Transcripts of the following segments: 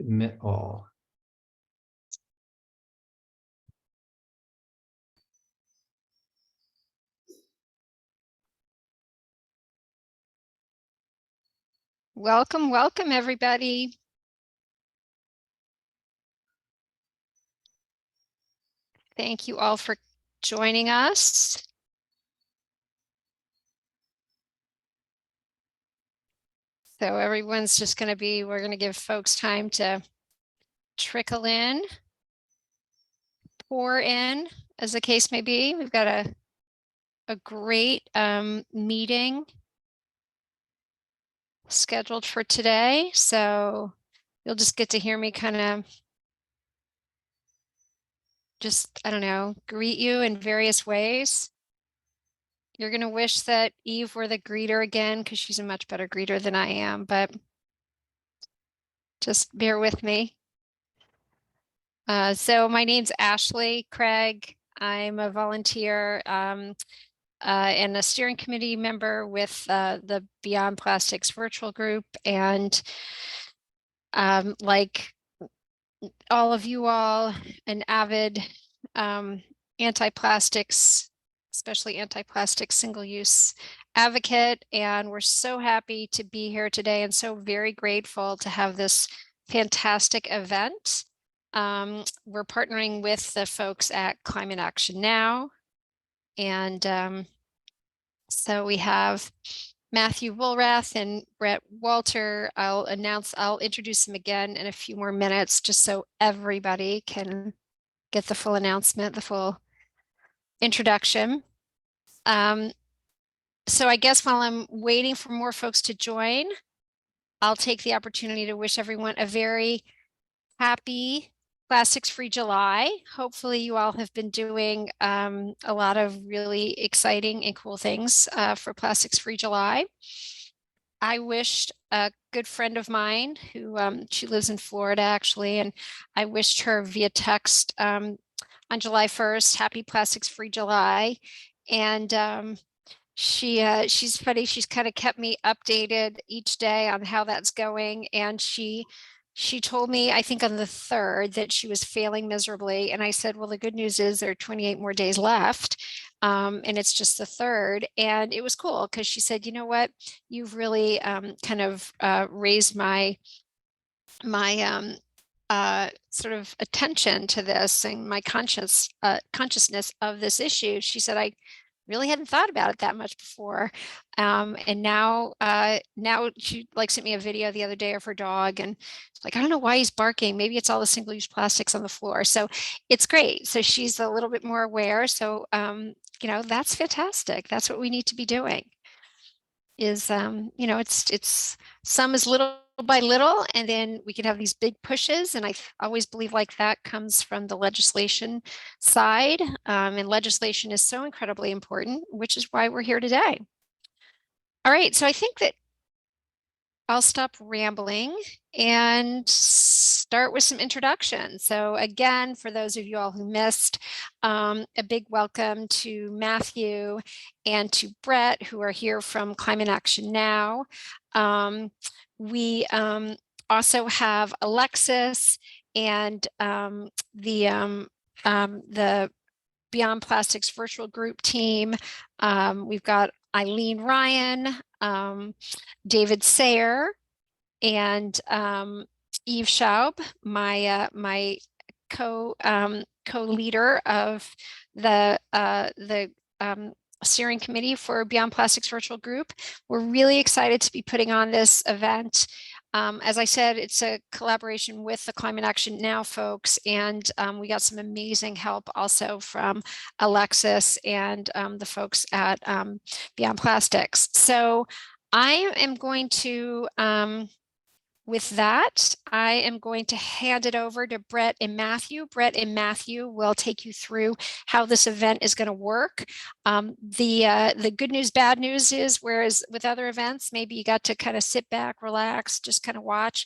admit all. Welcome, welcome, everybody. Thank you all for joining us. So everyone's just going to be, we're going to give folks time to trickle in, pour in, as the case may be. We've got a great meeting scheduled for today. So you'll just get to hear me kind of just, I don't know, greet you in various ways. You're going to wish that Eve were the greeter again, because she's a much better greeter than I am, but just bear with me. So my name's Ashley Craig. I'm a volunteer and a steering committee member with the Beyond Plastics virtual group. And like all of you all, an avid anti-plastics, especially anti-plastic single-use advocate. And we're so happy to be here today and so very grateful to have this fantastic event. We're partnering with the folks at Climate Action Now. And so we have Matthew Woolrath and Brett Walter. I'll introduce them again in a few more minutes, just so everybody can get the full announcement, the full introduction. So I guess while I'm waiting for more folks to join, I'll take the opportunity to wish everyone a very happy Plastics-Free July. Hopefully you all have been doing a lot of really exciting and cool things for Plastics-Free July. I wished a good friend of mine who she lives in Florida actually, and I wished her via text on July 1st, happy Plastics-Free July. And she's funny, she's kind of kept me updated each day on how that's going. And she told me, I think on the 3rd, that she was failing miserably. And I said, well, the good news is there are 28 more days left. And it's just the 3rd. And it was cool because she said, you know what, you've really kind of raised my sort of attention to this and my consciousness of this issue. She said, I really hadn't thought about it that much before. And now she like sent me a video the other day of her dog, and it's like, I don't know why he's barking. Maybe it's all the single-use plastics on the floor. So it's great. So she's a little bit more aware. So, you know, that's fantastic. That's what we need to be doing is, you know, it's some is little by little, and then we can have these big pushes. And I always believe like that comes from the legislation side. And legislation is so incredibly important, which is why we're here today. All right, so I think that I'll stop rambling and start with some introductions. So again, for those of you all who missed, a big welcome to Matthew and to Brett, who are here from Climate Action Now. We also have Alexis and the Beyond Plastics virtual group team. We've got Eileen Ryan, David Sayer, and Eve Schaub, my co-leader of the steering committee for Beyond Plastics virtual group. We're really excited to be putting on this event. As I said, it's a collaboration with the Climate Action Now folks, and we got some amazing help also from Alexis and the folks at Beyond Plastics. So I am going to, with that, I am going to hand it over to Brett and Matthew. Brett and Matthew will take you through how this event is going to work. The good news, bad news is, whereas with other events, maybe you got to kind of sit back, relax, just kind of watch.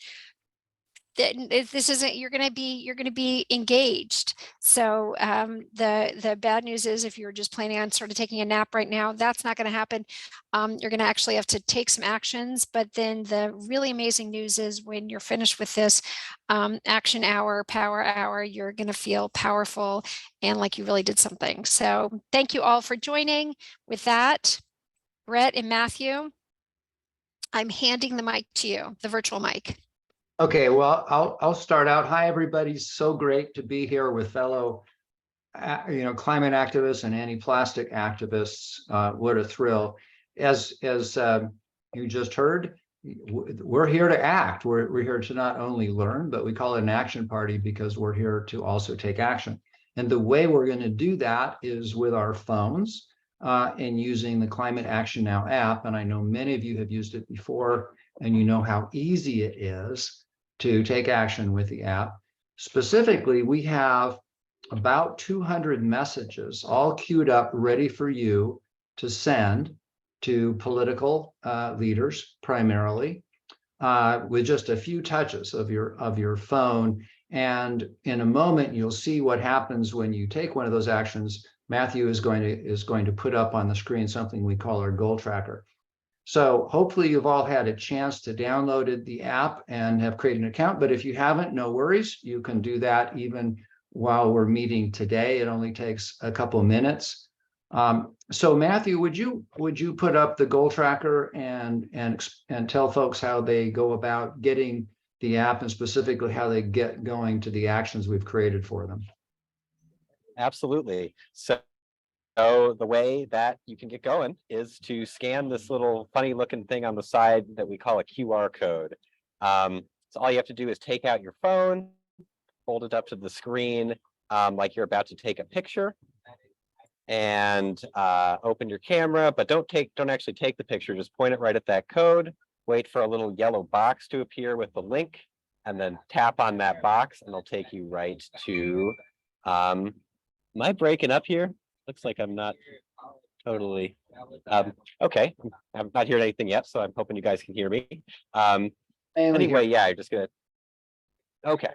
this isn't, you're going to be engaged. So the bad news is, if you're just planning on sort of taking a nap right now, that's not going to happen. You're going to actually have to take some actions. But then the really amazing news is, when you're finished with this action hour, power hour, you're going to feel powerful and like you really did something. So thank you all for joining. With that, Brett and Matthew, I'm handing the mic to you, the virtual mic. Okay, well, I'll start out. Hi, everybody. So great to be here with fellow, climate activists and anti-plastic activists. What a thrill! As you just heard, we're here to act. We're here to not only learn, but we call it an action party because we're here to also take action. And the way we're going to do that is with our phones and using the Climate Action Now app. And I know many of you have used it before, and you know how easy it is to take action with the app. Specifically, we have about 200 messages all queued up, ready for you to send to political leaders, primarily, with just a few touches of your phone. And in a moment, you'll see what happens when you take one of those actions. Matthew is going to put up on the screen something we call our goal tracker. So hopefully you've all had a chance to download the app and have created an account. But if you haven't, no worries. You can do that even while we're meeting today. It only takes a couple of minutes. So Matthew, would you put up the goal tracker and tell folks how they go about getting the app, and specifically how they get going to the actions we've created for them? Absolutely. So the way that you can get going is to scan this little funny looking thing on the side that we call a QR code. So all you have to do is take out your phone, hold it up to the screen like you're about to take a picture, and open your camera, but don't actually take the picture, just point it right at that code, wait for a little yellow box to appear with the link, and then tap on that box and it'll take you right to, am I breaking up here? Looks like I'm not totally, okay, I'm not hearing anything yet, so I'm hoping you guys can hear me. Anyway, yeah, you're just gonna, okay.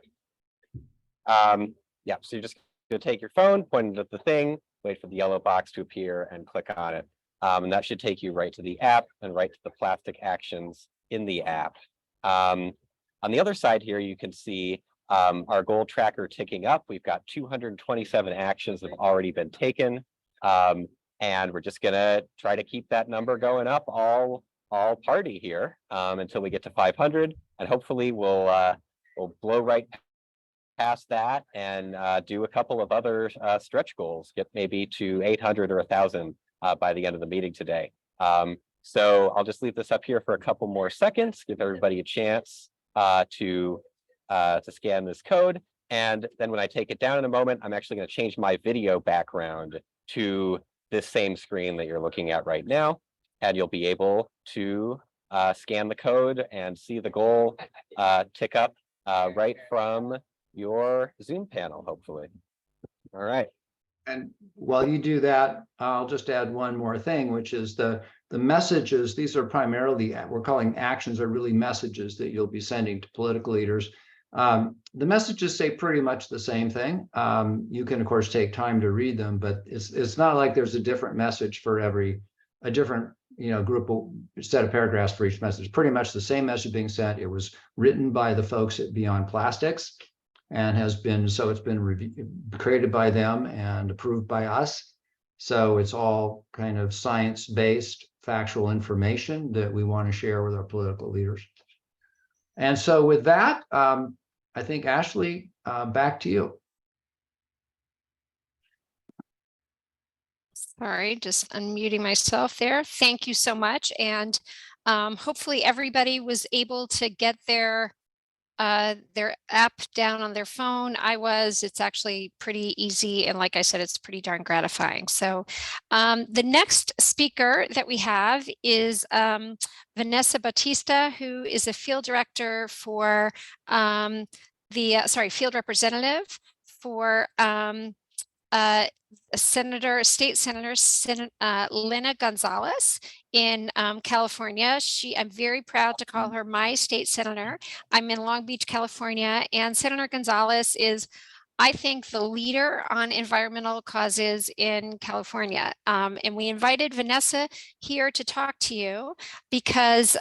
Yeah, so you're just gonna take your phone, point it at the thing, wait for the yellow box to appear and click on it. And that should take you right to the app and right to the plastic actions in the app. On the other side here, you can see our goal tracker ticking up. We've got 227 actions that have already been taken. And we're just gonna try to keep that number going up all party here until we get to 500. And hopefully we'll blow right past that and do a couple of other stretch goals, get maybe to 800 or 1,000 by the end of the meeting today. So I'll just leave this up here for a couple more seconds, give everybody a chance to scan this code. And then when I take it down in a moment, I'm actually going to change my video background to this same screen that you're looking at right now. And you'll be able to scan the code and see the goal tick up right from your Zoom panel, hopefully. All right. And while you do that, I'll just add one more thing, which is the messages. These are primarily, we're calling actions, are really messages that you'll be sending to political leaders. The messages say pretty much the same thing. You can, of course, take time to read them, but it's not like there's a different message for a different group of set of paragraphs for each message. Pretty much the same message being sent. It was written by the folks at Beyond Plastics, and it's been created by them and approved by us. So it's all kind of science-based, factual information that we want to share with our political leaders. And so with that, I think, Ashley, back to you. Sorry, just unmuting myself there. Thank you so much. And hopefully everybody was able to get their app down on their phone. It's actually pretty easy. And like I said, it's pretty darn gratifying. So the next speaker that we have is Vanessa Bautista, who is a field director for field representative for State Senator Lina Gonzalez in California. I'm very proud to call her my state senator. I'm in Long Beach, California, and Senator Gonzalez is, I think, the leader on environmental causes in California. And we invited Vanessa here to talk to you because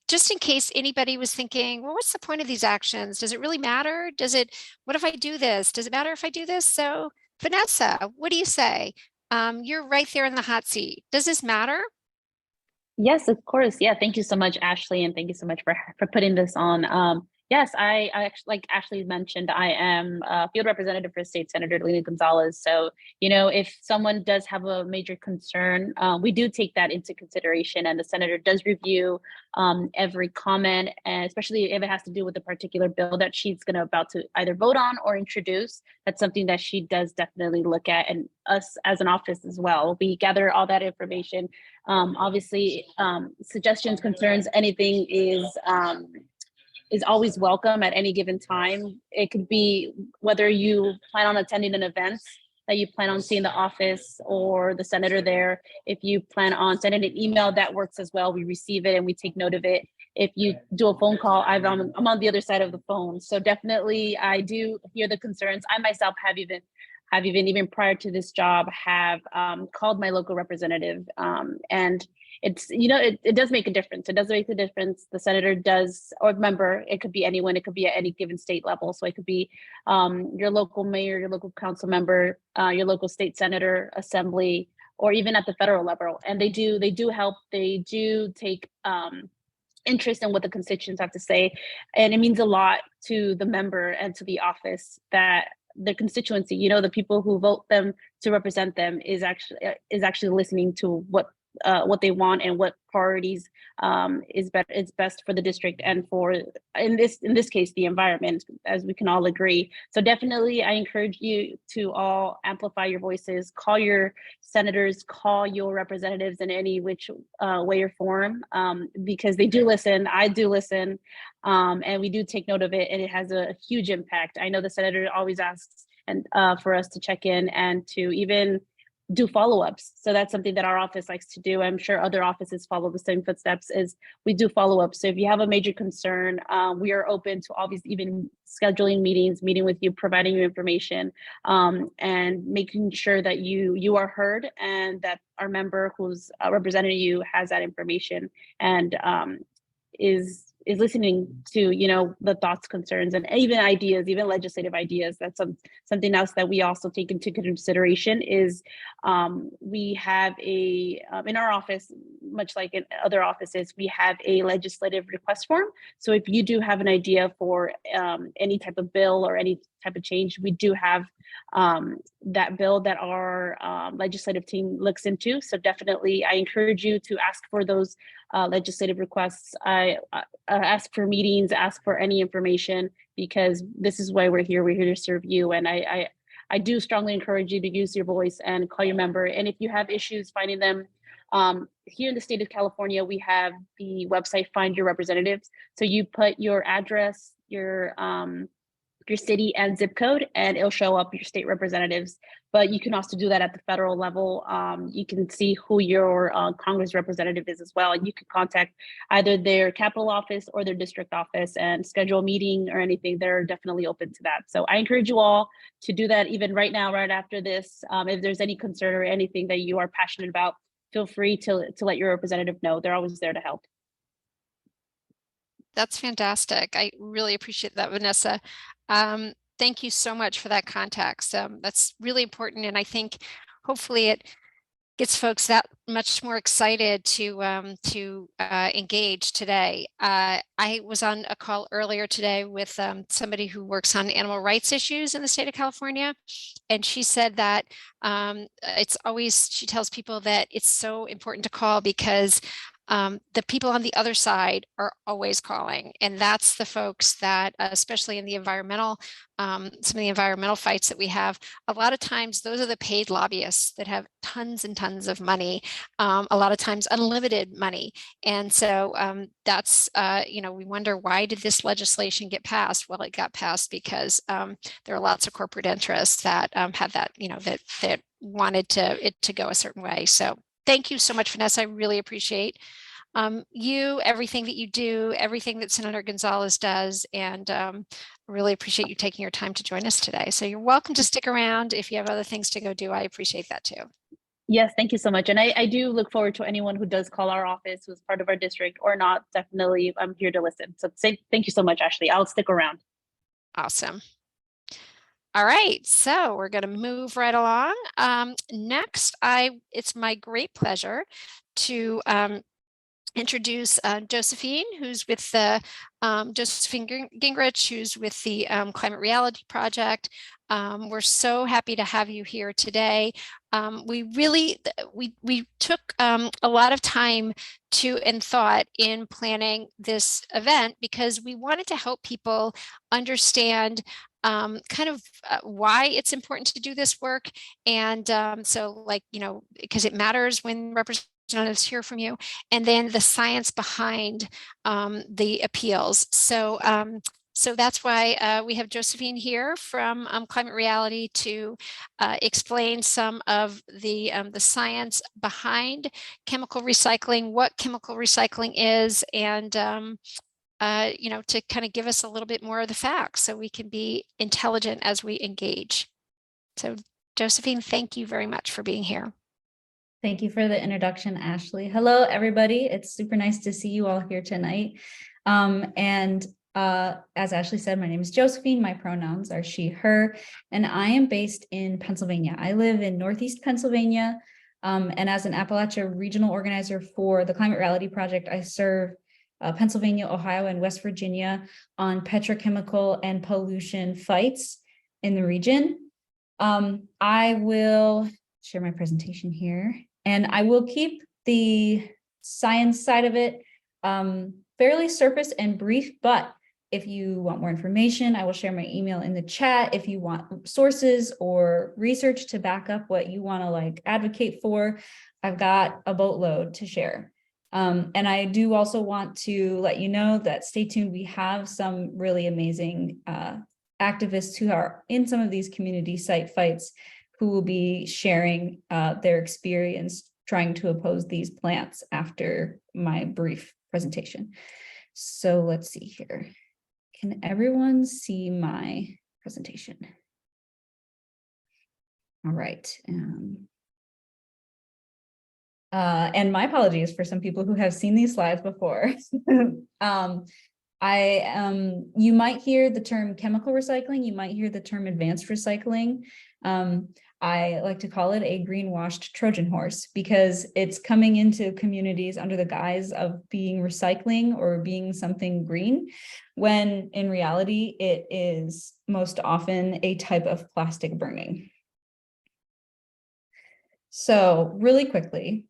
just in case anybody was thinking, well, what's the point of these actions? Does it really matter? What if I do this? Does it matter if I do this? So Vanessa, what do you say? You're right there in the hot seat. Does this matter? Yes, of course. Yeah, thank you so much, Ashley, and thank you so much for putting this on. Yes, I actually, like Ashley mentioned, I am a field representative for State Senator Lina Gonzalez. So, if someone does have a major concern, we do take that into consideration, and the senator does review every comment, and especially if it has to do with the particular bill that she's about to either vote on or introduce. That's something that she does definitely look at, and us as an office as well. We gather all that information. Obviously, suggestions, concerns, anything is always welcome at any given time. It could be whether you plan on attending an event that you plan on seeing the office or the senator there. If you plan on sending an email, that works as well. We receive it and we take note of it. If you do a phone call, I'm on the other side of the phone. So definitely I do hear the concerns. I myself have even prior to this job have called my local representative, and it's, it does make a difference. It does make a difference. The senator does, or member, it could be anyone, it could be at any given state level. So it could be your local mayor, your local council member, your local state senator, assembly, or even at the federal level. And they do help. They do take interest in what the constituents have to say. And it means a lot to the member and to the office that their constituency, the people who vote them to represent them is actually listening to what they want and what priorities is best for the district and for, in this case, the environment, as we can all agree. So definitely I encourage you to all amplify your voices, call your senators, call your representatives in any which way or form, because they do listen. I do listen, and we do take note of it, and it has a huge impact. I know the senator always asks for us to check in and to even do follow-ups. So that's something that our office likes to do. I'm sure other offices follow the same footsteps, is we do follow-ups. So if you have a major concern, we are open to obviously even scheduling meetings, meeting with you, providing you information, and making sure that you are heard and that our member who's representing you has that information and is listening to, the thoughts, concerns, and even ideas, even legislative ideas. That's something else that we also take into consideration is we have in our office, much like in other offices, we have a legislative request form. So if you do have an idea for any type of bill or any type of change, we do have that bill that our legislative team looks into. So definitely I encourage you to ask for those legislative requests. I ask for meetings, ask for any information, because this is why we're here. We're here to serve you. And I do strongly encourage you to use your voice and call your member. And if you have issues finding them, here in the state of California, we have the website Find Your Representatives. So you put your address, your city and zip code, and it'll show up your state representatives. But you can also do that at the federal level. You can see who your Congress representative is as well. And you can contact either their capital office or their district office and schedule a meeting or anything. They're definitely open to that. So I encourage you all to do that even right now, right after this. If there's any concern or anything that you are passionate about, feel free to let your representative know. They're always there to help. That's fantastic. I really appreciate that, Vanessa. Thank you so much for that context. That's really important. And I think hopefully it gets folks that much more excited to engage today. I was on a call earlier today with somebody who works on animal rights issues in the state of California. And she said that she tells people that it's so important to call because the people on the other side are always calling. And that's the folks that, especially in the environmental, some of the environmental fights that we have, a lot of times those are the paid lobbyists that have tons and tons of money, a lot of times unlimited money. And so that's, we wonder, why did this legislation get passed? Well, it got passed because there are lots of corporate interests that have that, that wanted it to go a certain way. So thank you so much, Vanessa. I really appreciate everything that you do, everything that Senator Gonzalez does, and really appreciate you taking your time to join us today. So you're welcome to stick around. If you have other things to go do, I appreciate that too. Yes, thank you so much. And I do look forward to anyone who does call our office, who's part of our district or not. Definitely, I'm here to listen. So thank you so much, Ashley. I'll stick around. Awesome. All right, so we're going to move right along. Next, it's my great pleasure to introduce Josephine, who's with the Josephine Gingrich, who's with the Climate Reality Project. We're so happy to have you here today. We took a lot of time and thought in planning this event because we wanted to help people understand why it's important to do this work. And because it matters when representatives hear from you, and then the science behind the appeals. So that's why we have Josephine here from Climate Reality to explain some of the science behind chemical recycling, what chemical recycling is, and to kind of give us a little bit more of the facts so we can be intelligent as we engage. So Josephine, thank you very much for being here. Thank you for the introduction, Ashley. Hello, everybody. It's super nice to see you all here tonight. As Ashley said, my name is Josephine. My pronouns are she, her, and I am based in Pennsylvania. I live in Northeast Pennsylvania, and as an Appalachia regional organizer for the Climate Reality Project, I serve Pennsylvania, Ohio, and West Virginia on petrochemical and pollution fights in the region. I will share my presentation here, and I will keep the science side of it fairly surface and brief, but if you want more information, I will share my email in the chat. If you want sources or research to back up what you want to advocate for, I've got a boatload to share. And I do also want to let you know that stay tuned. We have some really amazing activists who are in some of these community site fights who will be sharing their experience trying to oppose these plants after my brief presentation. So let's see here. Can everyone see my presentation? All right. And my apologies for some people who have seen these slides before. You might hear the term chemical recycling. You might hear the term advanced recycling. I like to call it a greenwashed Trojan horse because it's coming into communities under the guise of being recycling or being something green, when in reality, it is most often a type of plastic burning. So really quickly,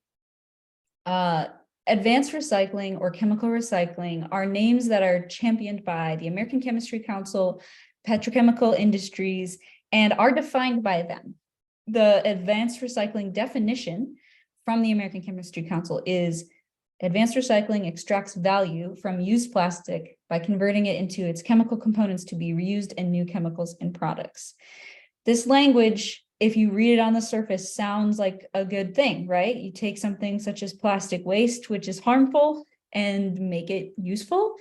advanced recycling or chemical recycling are names that are championed by the American Chemistry Council, petrochemical industries, and are defined by them. The advanced recycling definition from the American Chemistry Council is advanced recycling extracts value from used plastic by converting it into its chemical components to be reused in new chemicals and products. This language, if you read it on the surface, sounds like a good thing, right? You take something such as plastic waste, which is harmful, and make it useful.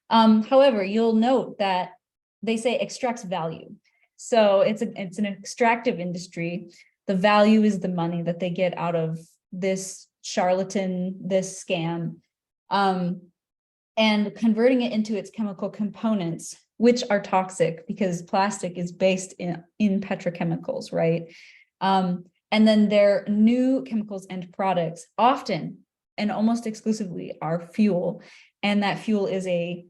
However, you'll note that they say extracts value. So it's an extractive industry. The value is the money that they get out of this charlatan, this scam, and converting it into its chemical components, which are toxic because plastic is based in petrochemicals, right? And then their new chemicals and products often and almost exclusively are fuel. And that fuel is a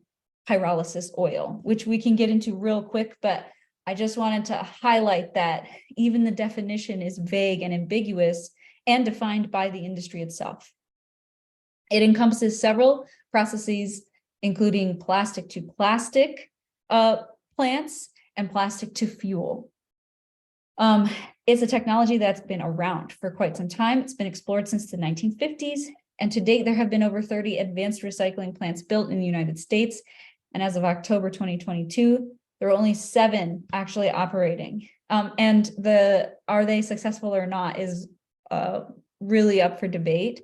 pyrolysis oil, which we can get into real quick, but I just wanted to highlight that even the definition is vague and ambiguous and defined by the industry itself. It encompasses several processes, including plastic to plastic plants and plastic to fuel. It's a technology that's been around for quite some time. It's been explored since the 1950s. And to date, there have been over 30 advanced recycling plants built in the United States. And as of October 2022, there are only 7 actually operating. And are they successful or not is really up for debate.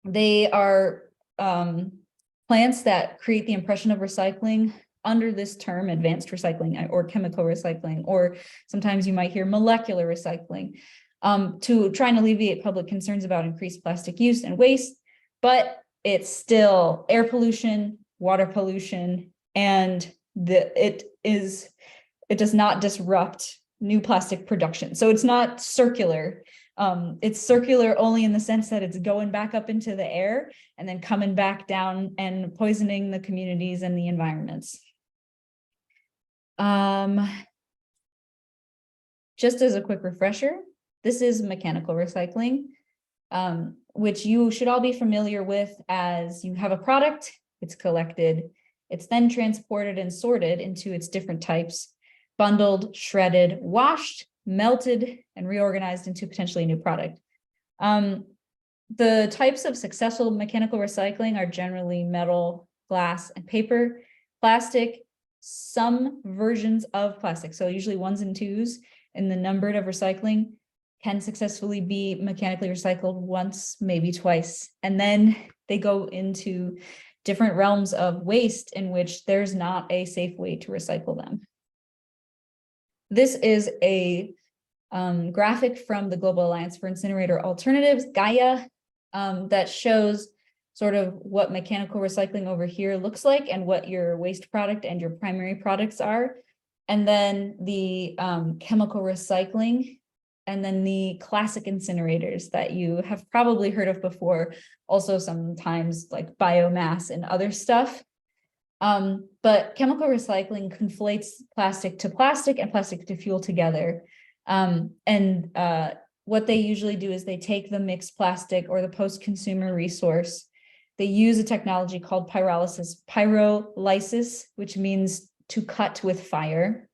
They are plants that create the impression of recycling under this term, advanced recycling or chemical recycling, or sometimes you might hear molecular recycling, to try and alleviate public concerns about increased plastic use and waste, but it's still air pollution, water pollution, and it does not disrupt new plastic production. So it's not circular. It's circular only in the sense that it's going back up into the air and then coming back down and poisoning the communities and the environments. Just as a quick refresher, this is mechanical recycling, which you should all be familiar with. As you have a product, it's collected, it's then transported and sorted into its different types, bundled, shredded, washed, melted, and reorganized into potentially a new product. The types of successful mechanical recycling are generally metal, glass, and paper, plastic, some versions of plastic. So usually 1s and 2s in the numbered of recycling can successfully be mechanically recycled once, maybe twice. And then they go into different realms of waste in which there's not a safe way to recycle them. This is a graphic from the Global Alliance for Incinerator Alternatives, Gaia, that shows sort of what mechanical recycling over here looks like and what your waste product and your primary products are. And then the chemical recycling, and then the classic incinerators that you have probably heard of before, also sometimes like biomass and other stuff. But chemical recycling conflates plastic to plastic and plastic to fuel together. What they usually do is they take the mixed plastic or the post-consumer resource. They use a technology called pyrolysis, which means to cut with fire,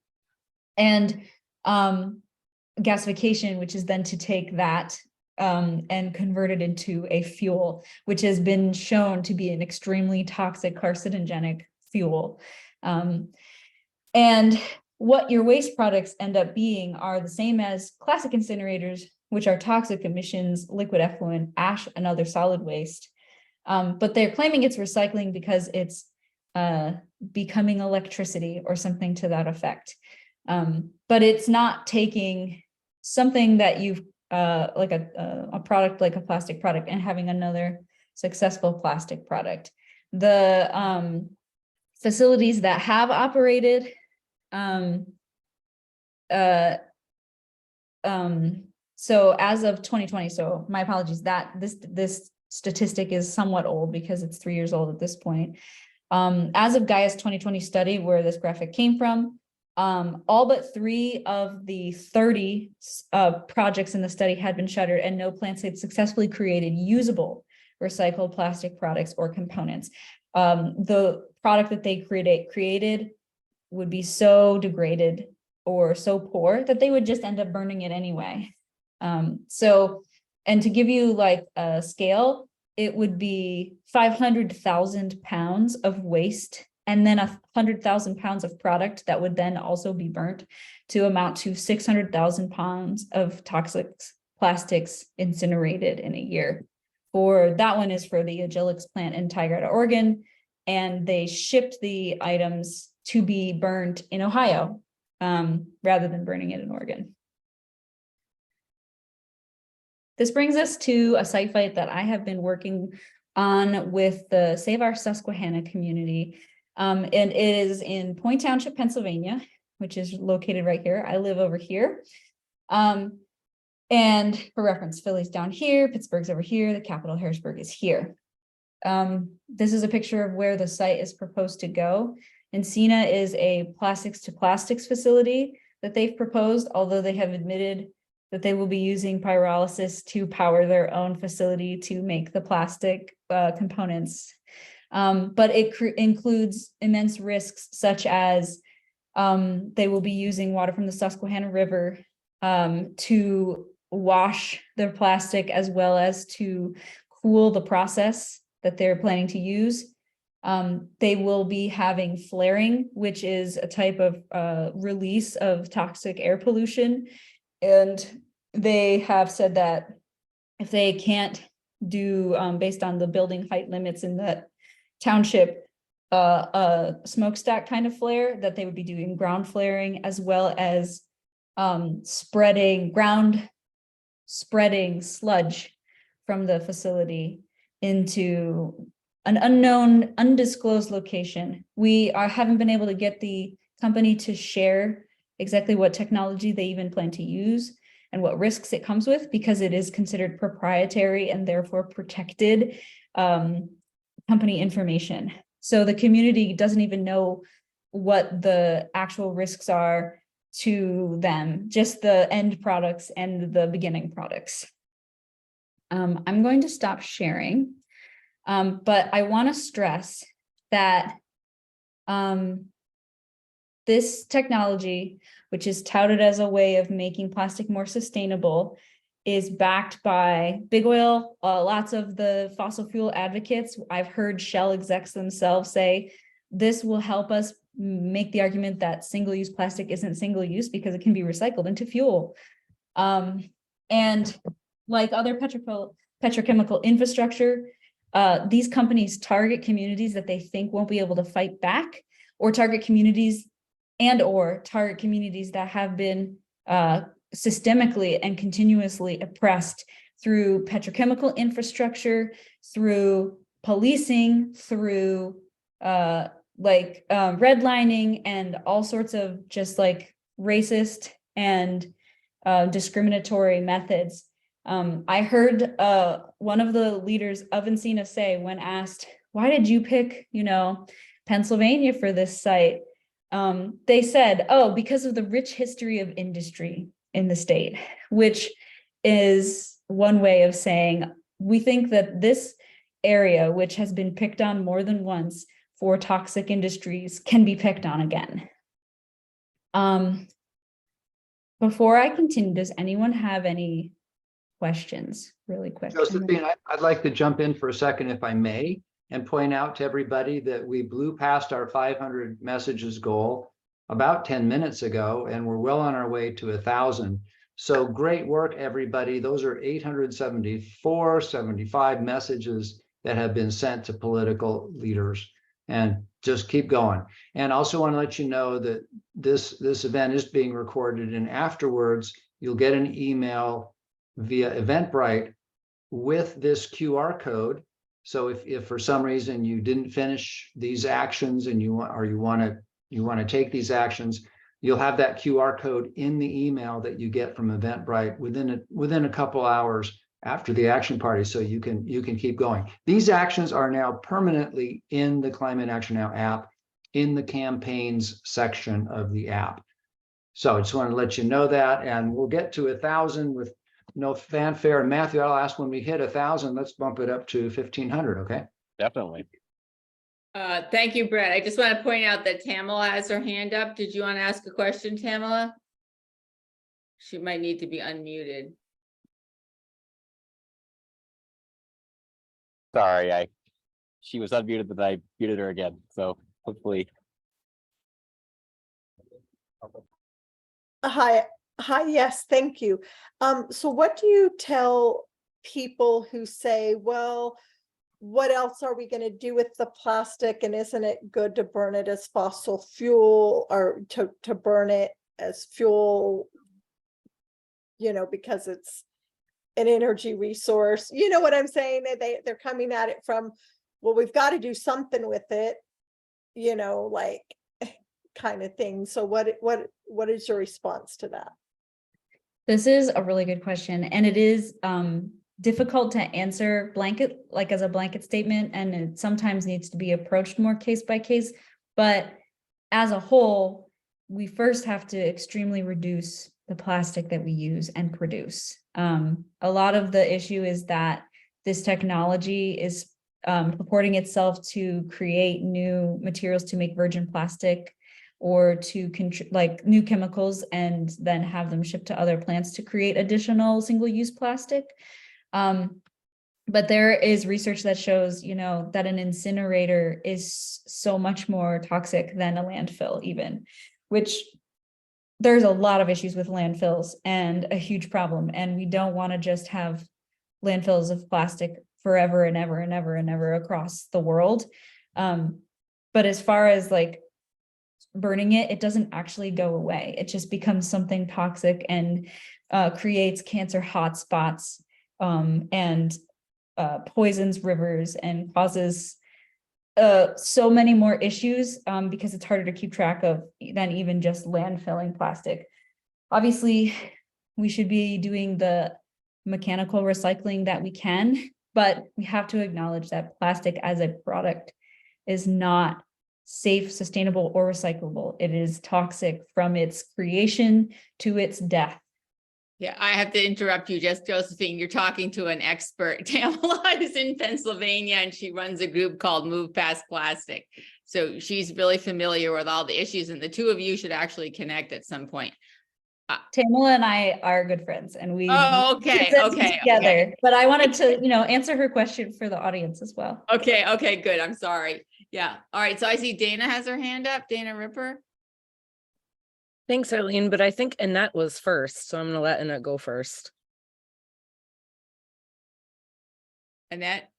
and gasification, which is then to take that and convert it into a fuel, which has been shown to be an extremely toxic carcinogenic fuel. And what your waste products end up being are the same as classic incinerators, which are toxic emissions, liquid effluent, ash, and other solid waste. But they're claiming it's recycling because it's becoming electricity or something to that effect. But it's not taking something that you've like a product like a plastic product and having another successful plastic product. The facilities that have operated so as of 2020, so my apologies, that this statistic is somewhat old because it's 3 years old at this point. As of Gaia's 2020 study, where this graphic came from, all but 3 of the 30 projects in the study had been shuttered, and no plants had successfully created usable recycled plastic products or components. The product that they created would be so degraded or so poor that they would just end up burning it anyway. And to give you like a scale, it would be 500,000 pounds of waste and then 100,000 pounds of product that would then also be burnt to amount to 600,000 pounds of toxic plastics incinerated in a year. For that one is for the Agilix plant in Tigretta, Oregon, and they shipped the items to be burned in Ohio rather than burning it in Oregon. This brings us to a site fight that I have been working on with the Save Our Susquehanna community. And it is in Point Township, Pennsylvania, which is located right here. I live over here. And for reference, Philly's down here, Pittsburgh's over here, the capital Harrisburg is here. This is a picture of where the site is proposed to go. Encina is a plastics to plastics facility that they've proposed, although they have admitted that they will be using pyrolysis to power their own facility to make the plastic components. But it includes immense risks, such as they will be using water from the Susquehanna River to wash their plastic, as well as to cool the process that they're planning to use. They will be having flaring, which is a type of release of toxic air pollution. And they have said that if they can't do, based on the building height limits in that township, a smokestack kind of flare, that they would be doing ground flaring, as well as spreading sludge from the facility into an unknown, undisclosed location. We haven't been able to get the company to share exactly what technology they even plan to use and what risks it comes with, because it is considered proprietary and therefore protected company information. So the community doesn't even know what the actual risks are to them, just the end products and the beginning products. I'm going to stop sharing, but I want to stress that this technology, which is touted as a way of making plastic more sustainable, is backed by big oil. Lots of the fossil fuel advocates, I've heard Shell execs themselves say, this will help us make the argument that single-use plastic isn't single-use because it can be recycled into fuel. And like other petrochemical infrastructure, these companies target communities that they think won't be able to fight back, or target communities that have been systemically and continuously oppressed through petrochemical infrastructure, through policing, through redlining, and all sorts of just like racist and discriminatory methods. I heard one of the leaders of Encina say, when asked, why did you pick, Pennsylvania for this site? They said, oh, because of the rich history of industry in the state, which is one way of saying, we think that this area, which has been picked on more than once for toxic industries, can be picked on again. Before I continue, does anyone have any questions really quick? Josephine, I'd like to jump in for a second, if I may, and point out to everybody that we blew past our 500 messages goal about 10 minutes ago, and we're well on our way to 1,000. So great work, everybody. Those are 75 messages that have been sent to political leaders, and just keep going. And also want to let you know that this event is being recorded, and afterwards you'll get an email via Eventbrite with this QR code. So if for some reason you didn't finish these actions and you want to take these actions, you'll have that QR code in the email that you get from Eventbrite within a couple hours after the action party, so you can keep going. These actions are now permanently in the Climate Action Now app, in the campaigns section of the app. So I just want to let you know that, and we'll get to 1,000 with no fanfare. And Matthew, I'll ask when we hit 1,000, let's bump it up to 1,500. Okay. Definitely. Thank you, Brett. I just want to point out that Tamala has her hand up. Did you want to ask a question, Tamala? She might need to be unmuted. Sorry, she was unmuted, but I muted her again. So hopefully. Hi, yes, thank you. So what do you tell people who say, well, what else are we going to do with the plastic, and isn't it good to burn it as fossil fuel, or to burn it as fuel, because it's an energy resource? You know what I'm saying? They're coming at it from, well, we've got to do something with it, like kind of thing. So what is your response to that? This is a really good question, and it is difficult to answer as a blanket statement, and it sometimes needs to be approached more case by case. But as a whole, we first have to extremely reduce the plastic that we use and produce. A lot of the issue is that this technology is purporting itself to create new materials to make virgin plastic, or to like new chemicals, and then have them shipped to other plants to create additional single-use plastic. But there is research that shows, you know, that an incinerator is so much more toxic than a landfill even, which there's a lot of issues with landfills and a huge problem. And we don't want to just have landfills of plastic forever and ever and ever and ever across the world. But as far as like burning it, it doesn't actually go away. It just becomes something toxic and creates cancer hotspots, and poisons rivers, and causes so many more issues, because it's harder to keep track of than even just landfilling plastic. Obviously, we should be doing the mechanical recycling that we can, but we have to acknowledge that plastic as a product is not safe, sustainable, or recyclable. It is toxic from its creation to its death. Yeah, I have to interrupt you, just Josephine. You're talking to an expert. Tamala is in Pennsylvania and she runs a group called Move Past Plastic. So she's really familiar with all the issues, and the two of you should actually connect at some point. Tamala and I are good friends, and we Okay. together. But I wanted to, you know, answer her question for the audience as well. Okay, good. I'm sorry. Yeah. All right. So I see Dana has her hand up. Dana Ripper. Thanks, Eileen, but I think Annette was first, so I'm gonna let Annette go first. Annette.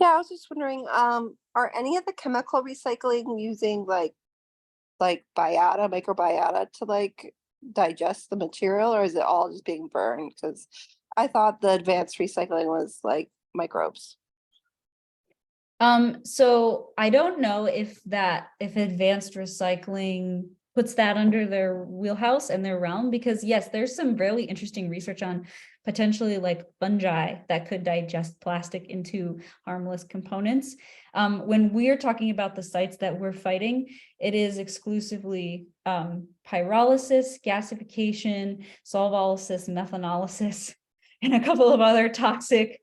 Yeah, I was just wondering, are any of the chemical recycling using like microbiota to like digest the material, or is it all just being burned? Because I thought the advanced recycling was like microbes. So I don't know if advanced recycling puts that under their wheelhouse and their realm, because yes, there's some really interesting research on potentially like fungi that could digest plastic into harmless components. When we're talking about the sites that we're fighting, it is exclusively pyrolysis, gasification, solvolysis, methanolysis, and a couple of other toxic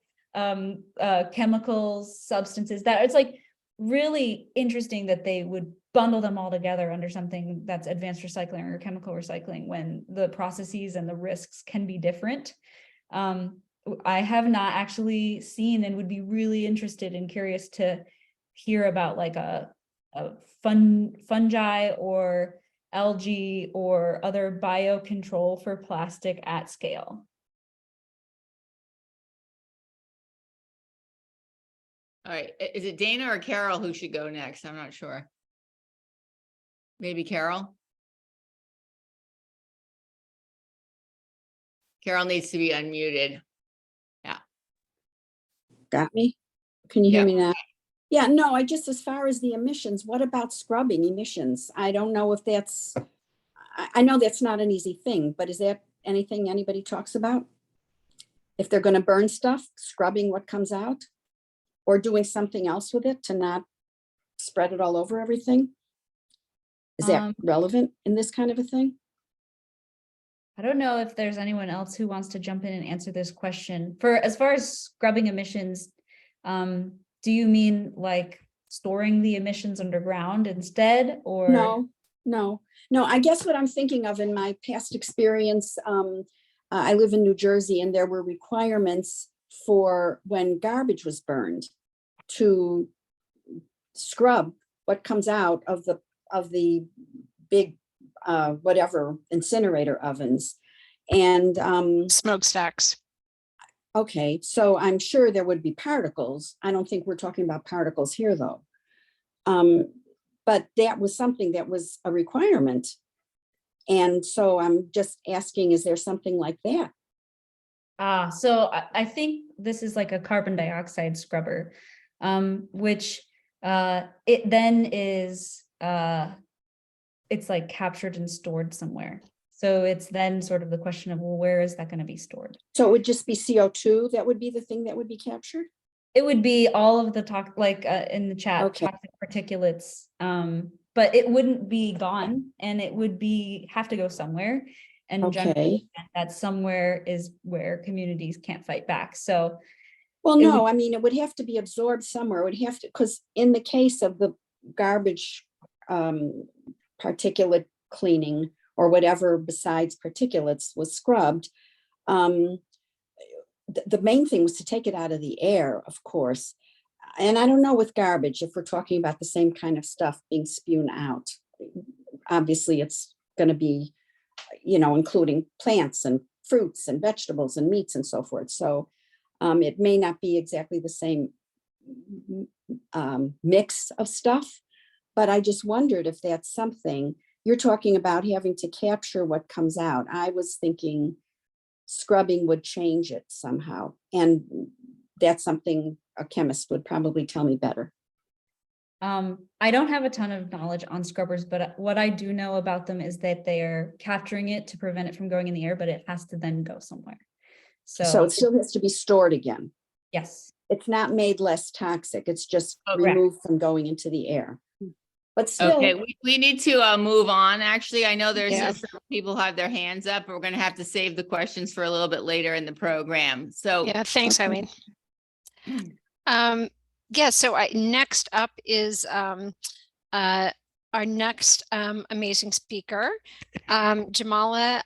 chemicals, substances, that it's like really interesting that they would bundle them all together under something that's advanced recycling or chemical recycling, when the processes and the risks can be different. I have not actually seen, and would be really interested and curious to hear about like a fungi or algae or other biocontrol for plastic at scale. All right. Is it Dana or Carol who should go next? I'm not sure. Maybe Carol. Carol needs to be unmuted. Yeah. Got me? Can you hear Yeah. me now? Yeah, no, I just, as far as the emissions, what about scrubbing emissions? I don't know if that's, I know that's not an easy thing, but is that anything anybody talks about? If they're going to burn stuff, scrubbing what comes out, or doing something else with it to not spread it all over everything? Is that relevant in this kind of a thing? I don't know if there's anyone else who wants to jump in and answer this question. For as far as scrubbing emissions, do you mean like storing the emissions underground instead, or? No. I guess what I'm thinking of in my past experience, I live in New Jersey, and there were requirements for when garbage was burned to scrub what comes out of the big whatever incinerator ovens, and smokestacks. Okay, so I'm sure there would be particles. I don't think we're talking about particles here though. But that was something that was a requirement. And so I'm just asking, is there something like that? So I think this is like a carbon dioxide scrubber, which it then is, it's like captured and stored somewhere. So it's then sort of the question of, well, where is that going to be stored? So it would just be CO2 that would be the thing that would be captured? It would be all of the in the chat, Okay. toxic particulates, but it wouldn't be gone and it would have to go somewhere. And generally Okay. that somewhere is where communities can't fight back. So Well, it no, I mean, it would have to be absorbed somewhere. It would have to, because in the case of the garbage particulate cleaning or whatever besides particulates was scrubbed, the main thing was to take it out of the air, of course. And I don't know with garbage, if we're talking about the same kind of stuff being spewed out. Obviously, it's going to be, including plants and fruits and vegetables and meats and so forth. So it may not be exactly the same mix of stuff, but I just wondered if that's something you're talking about, having to capture what comes out. I was thinking scrubbing would change it somehow. And that's something a chemist would probably tell me better. I don't have a ton of knowledge on scrubbers, but what I do know about them is that they are capturing it to prevent it from going in the air, but it has to then go somewhere. So it still has to be stored again. Yes. It's not made less toxic. It's just Correct. removed from going into the air. But still. Okay, we need to move on. Actually, I know there's Yeah. some people have their hands up. We're going to have to save the questions for a little bit later in the program. So Yeah, thanks, Eileen. Yeah, so next up is our next amazing speaker, Jamala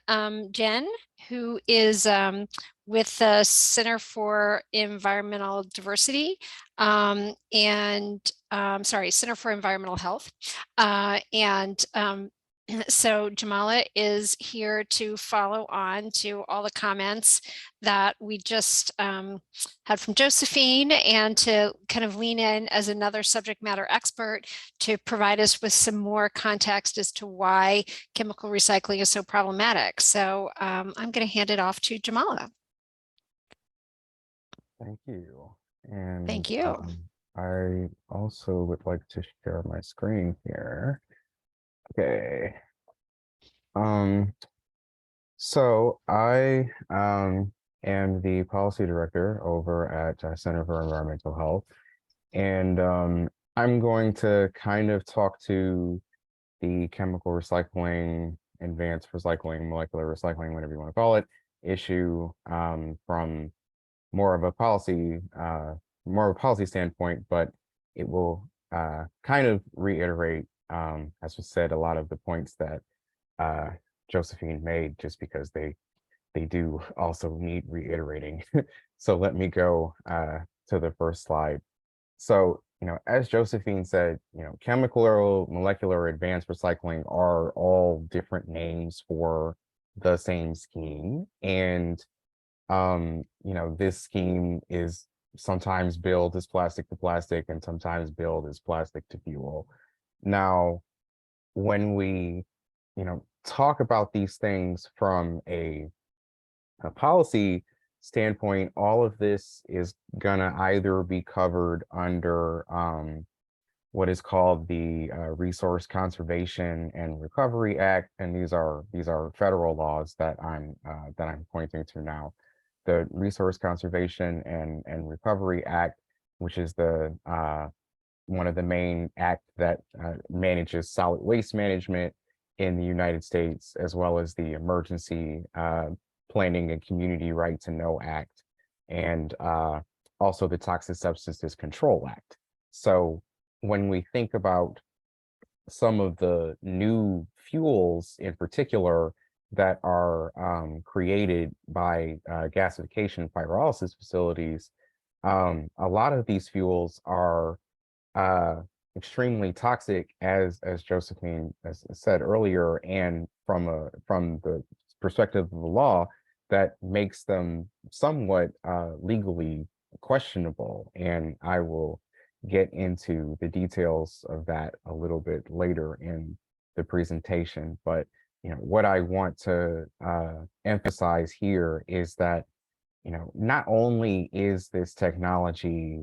Jen, who is with the Center for Environmental Diversity Center for Environmental Health. So Jamala is here to follow on to all the comments that we just had from Josephine, and to kind of lean in as another subject matter expert to provide us with some more context as to why chemical recycling is so problematic. So I'm going to hand it off to Jamala. Thank you. And Thank you. I also would like to share my screen here. Okay. So I am the policy director over at Center for Environmental Health, and I'm going to kind of talk to the chemical recycling, advanced recycling, molecular recycling, whatever you want to call it, issue from more of a policy standpoint, but it will kind of reiterate, as was said, a lot of the points that Josephine made, just because they do also need reiterating. So let me go to the first slide. So, as Josephine said, chemical or molecular advanced recycling are all different names for the same scheme. And, this scheme is sometimes billed as plastic to plastic and sometimes billed as plastic to fuel. Now, when we, talk about these things from a policy standpoint, all of this is gonna either be covered under what is called the Resource Conservation and Recovery Act, and these are federal laws that I'm pointing to now. The Resource Conservation and Recovery Act, which is the one of the main acts that manages solid waste management in the United States, as well as the Emergency Planning and Community Right to Know Act, and also the Toxic Substances Control Act. So when we think about some of the new fuels in particular that are created by gasification pyrolysis facilities, a lot of these fuels are extremely toxic, as Josephine has said earlier, and from the perspective of the law, that makes them somewhat legally questionable. And I will get into the details of that a little bit later in the presentation. But what I want to emphasize here is that not only is this technology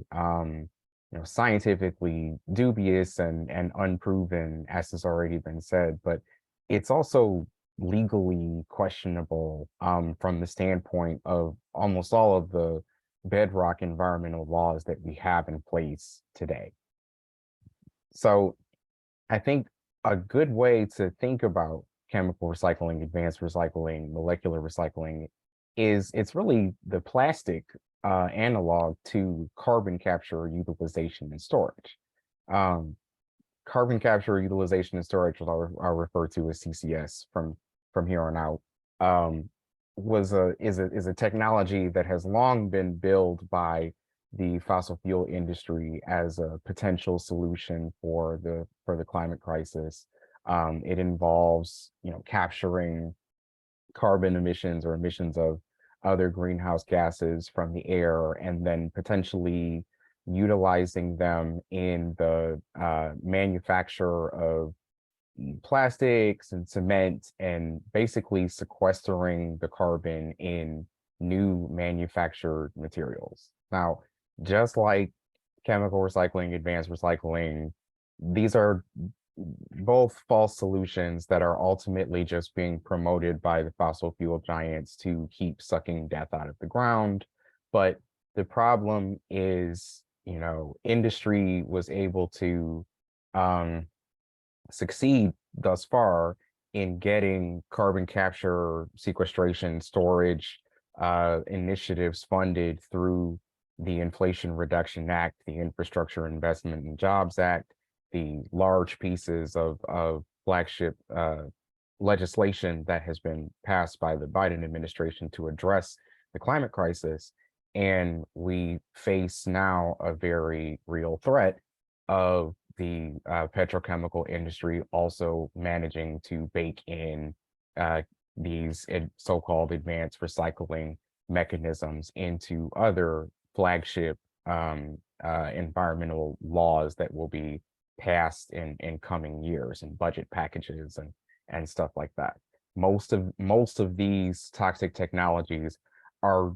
scientifically dubious and unproven, as has already been said, but it's also legally questionable from the standpoint of almost all of the bedrock environmental laws that we have in place today. So I think a good way to think about chemical recycling, advanced recycling, molecular recycling is it's really the plastic analog to carbon capture, utilization, and storage. Carbon capture, utilization, and storage, what I'll refer to as CCS from here on out, is a technology that has long been billed by the fossil fuel industry as a potential solution for the climate crisis. It involves, capturing carbon emissions or emissions of other greenhouse gases from the air, and then potentially utilizing them in the manufacture of plastics and cement, and basically sequestering the carbon in new manufactured materials. Now, just like chemical recycling, advanced recycling, these are both false solutions that are ultimately just being promoted by the fossil fuel giants to keep sucking death out of the ground. But the problem is, industry was able to succeed thus far in getting carbon capture, sequestration, storage initiatives funded through the Inflation Reduction Act, the Infrastructure Investment and Jobs Act, the large pieces of flagship legislation that has been passed by the Biden administration to address the climate crisis. And we face now a very real threat of the petrochemical industry also managing to bake in these so-called advanced recycling mechanisms into other flagship environmental laws that will be passed in coming years, and budget packages and stuff like that. Most of these toxic technologies are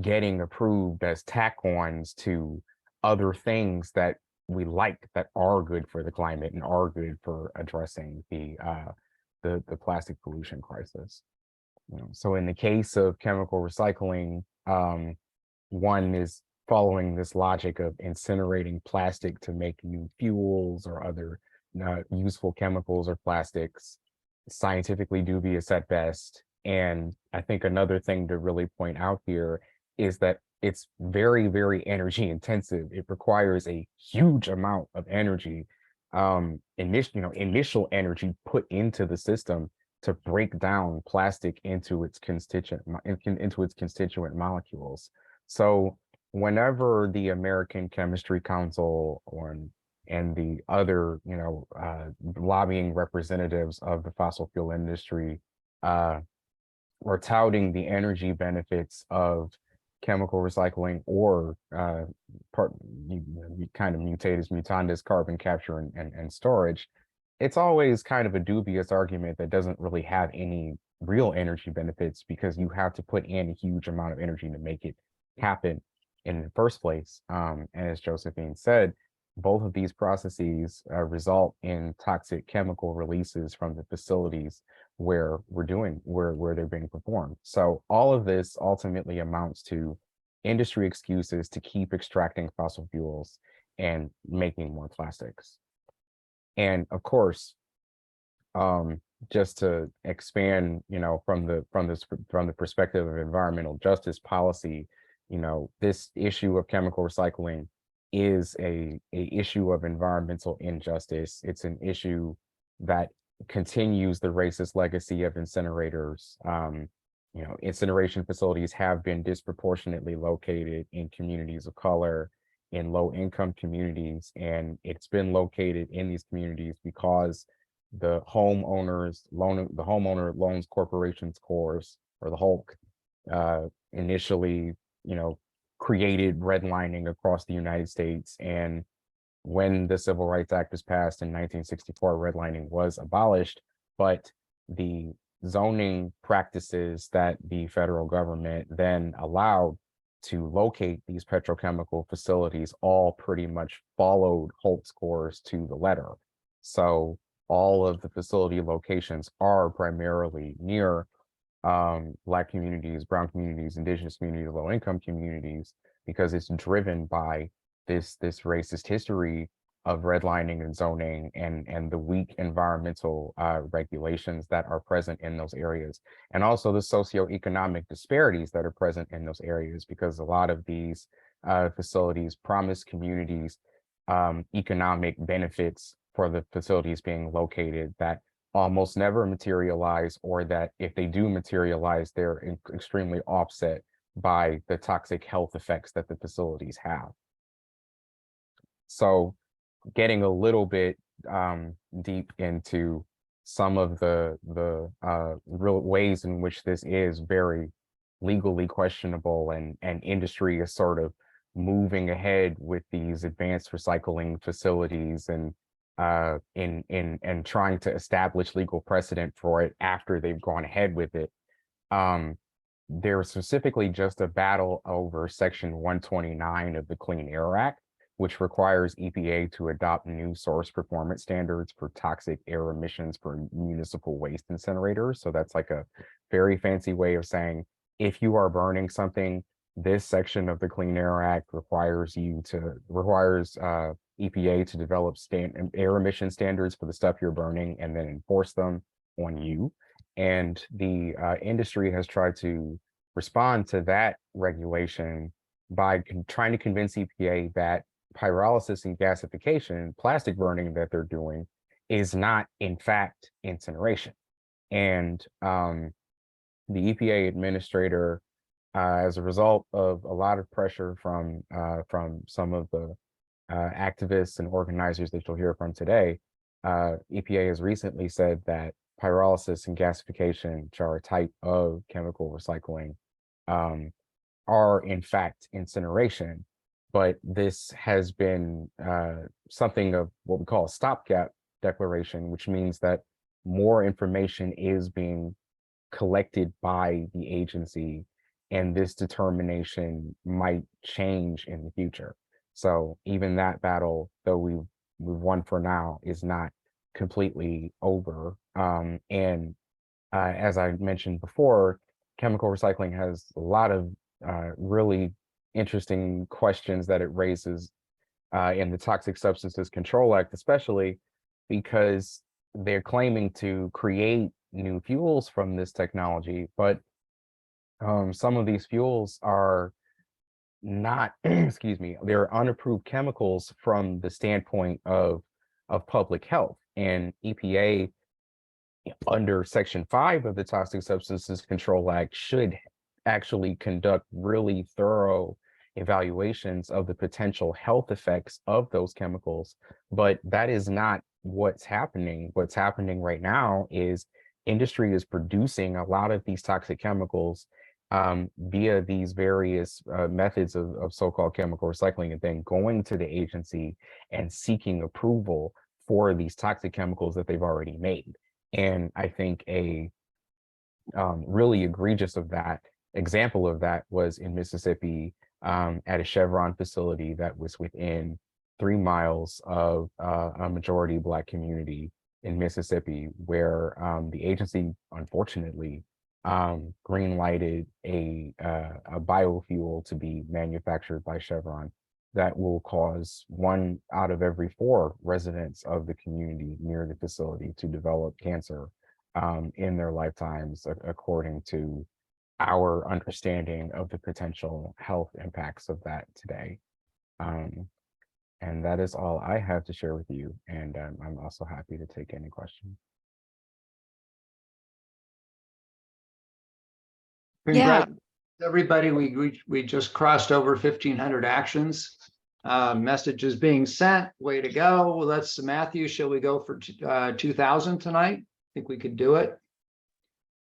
getting approved as tack-ons to other things that we like, that are good for the climate and are good for addressing the plastic pollution crisis. So in the case of chemical recycling, one is following this logic of incinerating plastic to make new fuels or other useful chemicals or plastics, scientifically dubious at best. And I think another thing to really point out here is that it's very, very energy intensive. It requires a huge amount of energy, initial energy put into the system to break down plastic into its constituent molecules. So whenever the American Chemistry Council and the other lobbying representatives of the fossil fuel industry are touting the energy benefits of chemical recycling or kind of mutatis mutandis carbon capture and storage, it's always kind of a dubious argument that doesn't really have any real energy benefits, because you have to put in a huge amount of energy to make it happen in the first place. And as Josephine said, both of these processes result in toxic chemical releases from the facilities where they're being performed. So all of this ultimately amounts to industry excuses to keep extracting fossil fuels and making more plastics. And of course, just to expand, from the perspective of environmental justice policy, this issue of chemical recycling is a issue of environmental injustice. It's an issue that continues the racist legacy of incinerators. Incineration facilities have been disproportionately located in communities of color, in low-income communities, and it's been located in these communities because the homeowner loans corporations cores, or the Hulk, initially, created redlining across the United States. And when the Civil Rights Act was passed in 1964, redlining was abolished, but the zoning practices that the federal government then allowed to locate these petrochemical facilities all pretty much followed Holt's cores to the letter. So all of the facility locations are primarily near Black communities, brown communities, indigenous communities, low-income communities, because it's driven by this racist history redlining and zoning and the weak environmental regulations that are present in those areas, and also the socioeconomic disparities that are present in those areas, because a lot of these facilities promise communities economic benefits for the facilities being located that almost never materialize, or that if they do materialize, they're extremely offset by the toxic health effects that the facilities have. So getting a little bit deep into some of the real ways in which this is very legally questionable, and industry is sort of moving ahead with these advanced recycling facilities, and trying to establish legal precedent for it after they've gone ahead with it. There was specifically just a battle over Section 129 of the Clean Air Act, which requires EPA to adopt new source performance standards for toxic air emissions for municipal waste incinerators. So that's like a very fancy way of saying, if you are burning something, this section of the Clean Air Act requires EPA to develop air emission standards for the stuff you're burning and then enforce them on you. And the industry has tried to respond to that regulation by trying to convince EPA that pyrolysis and gasification, plastic burning that they're doing, is not in fact incineration. And the EPA administrator, as a result of a lot of pressure from some of the activists and organizers that you'll hear from today, EPA has recently said that pyrolysis and gasification, which are a type of chemical recycling, are in fact incineration. But this has been something of what we call a stopgap declaration, which means that more information is being collected by the agency, and this determination might change in the future. So even that battle, though we've won for now, is not completely over. As I mentioned before, chemical recycling has a lot of really interesting questions that it raises in the Toxic Substances Control Act, especially because they're claiming to create new fuels from this technology, but some of these fuels are not, excuse me, they're unapproved chemicals from the standpoint of public health. And EPA, under Section 5 of the Toxic Substances Control Act, should actually conduct really thorough evaluations of the potential health effects of those chemicals. But that is not what's happening. What's happening right now is industry is producing a lot of these toxic chemicals via these various methods of so-called chemical recycling, and then going to the agency and seeking approval for these toxic chemicals that they've already made. And I think a really egregious example of that was in Mississippi, at a Chevron facility that was within 3 miles of a majority Black community in Mississippi, where the agency, unfortunately, green-lighted a biofuel to be manufactured by Chevron that will cause 1 out of every 4 residents of the community near the facility to develop cancer in their lifetimes, according to our understanding of the potential health impacts of that today. And that is all I have to share with you. And I'm also happy to take any questions. Yeah. Everybody, we just crossed over 1,500 actions. Messages being sent. Way to go. Well, let's, Matthew, shall we go for 2,000 tonight? I think we could do it.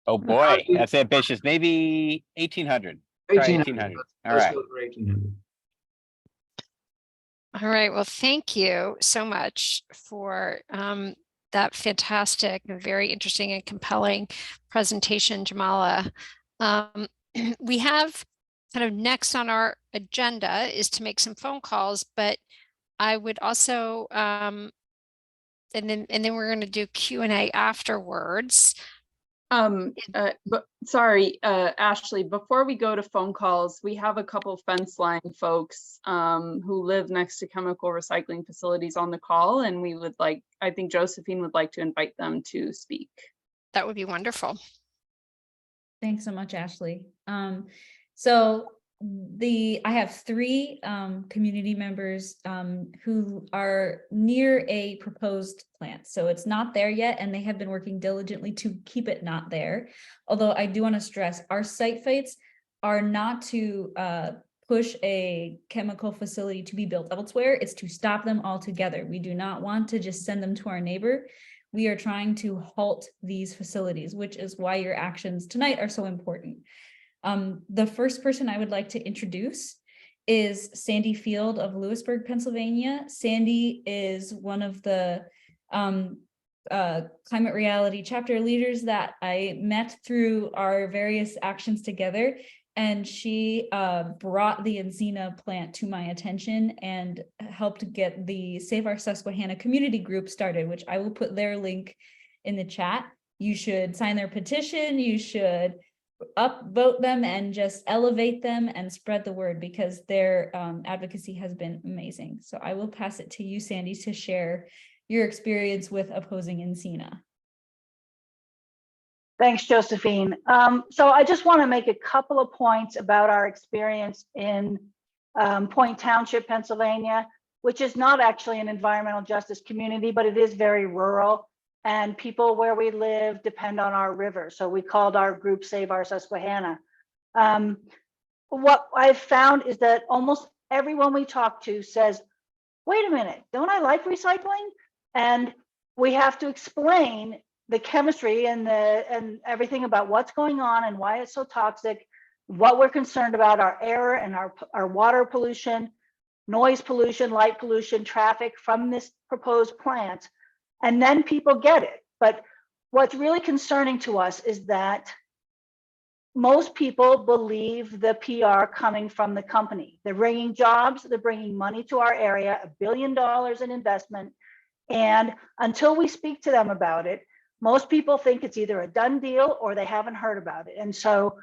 Oh boy, that's ambitious. Maybe 1,800. 1,800. All right. 1,800. All right. Well, thank you so much for that fantastic and very interesting and compelling presentation, Jamala. We have kind of next on our agenda is to make some phone calls, but I would also, and then we're going to do Q&A afterwards. But sorry, Ashley, before we go to phone calls, we have a couple fence line folks who live next to chemical recycling facilities on the call, and we would like, I think Josephine would like to invite them to speak. That would be wonderful. Thanks so much, Ashley. So I have three community members who are near a proposed plant. So it's not there yet, and they have been working diligently to keep it not there. Although I do want to stress our site fights are not to push a chemical facility to be built elsewhere. It's to stop them altogether. We do not want to just send them to our neighbor. We are trying to halt these facilities, which is why your actions tonight are so important. The first person I would like to introduce is Sandy Field of Lewisburg, Pennsylvania. Sandy is one of the climate reality chapter leaders that I met through our various actions together. And she brought the Encina plant to my attention and helped get the Save Our Susquehanna community group started, which I will put their link in the chat. You should sign their petition. You should upvote them and just elevate them and spread the word, because their advocacy has been amazing. So I will pass it to you, Sandy, to share your experience with opposing Encina. Thanks, Josephine. So I just want to make a couple of points about our experience in Point Township, Pennsylvania, which is not actually an environmental justice community, but it is very rural. And people where we live depend on our river. So we called our group Save Our Susquehanna. What I've found is that almost everyone we talk to says, wait a minute, don't I like recycling? And we have to explain the chemistry and everything about what's going on and why it's so toxic, what we're concerned about, our air and our water pollution, noise pollution, light pollution, traffic from this proposed plant. And then people get it. But what's really concerning to us is that most people believe the PR coming from the company. They're bringing jobs, they're bringing money to our area, $1 billion in investment. And until we speak to them about it, most people think it's either a done deal or they haven't heard about it. And so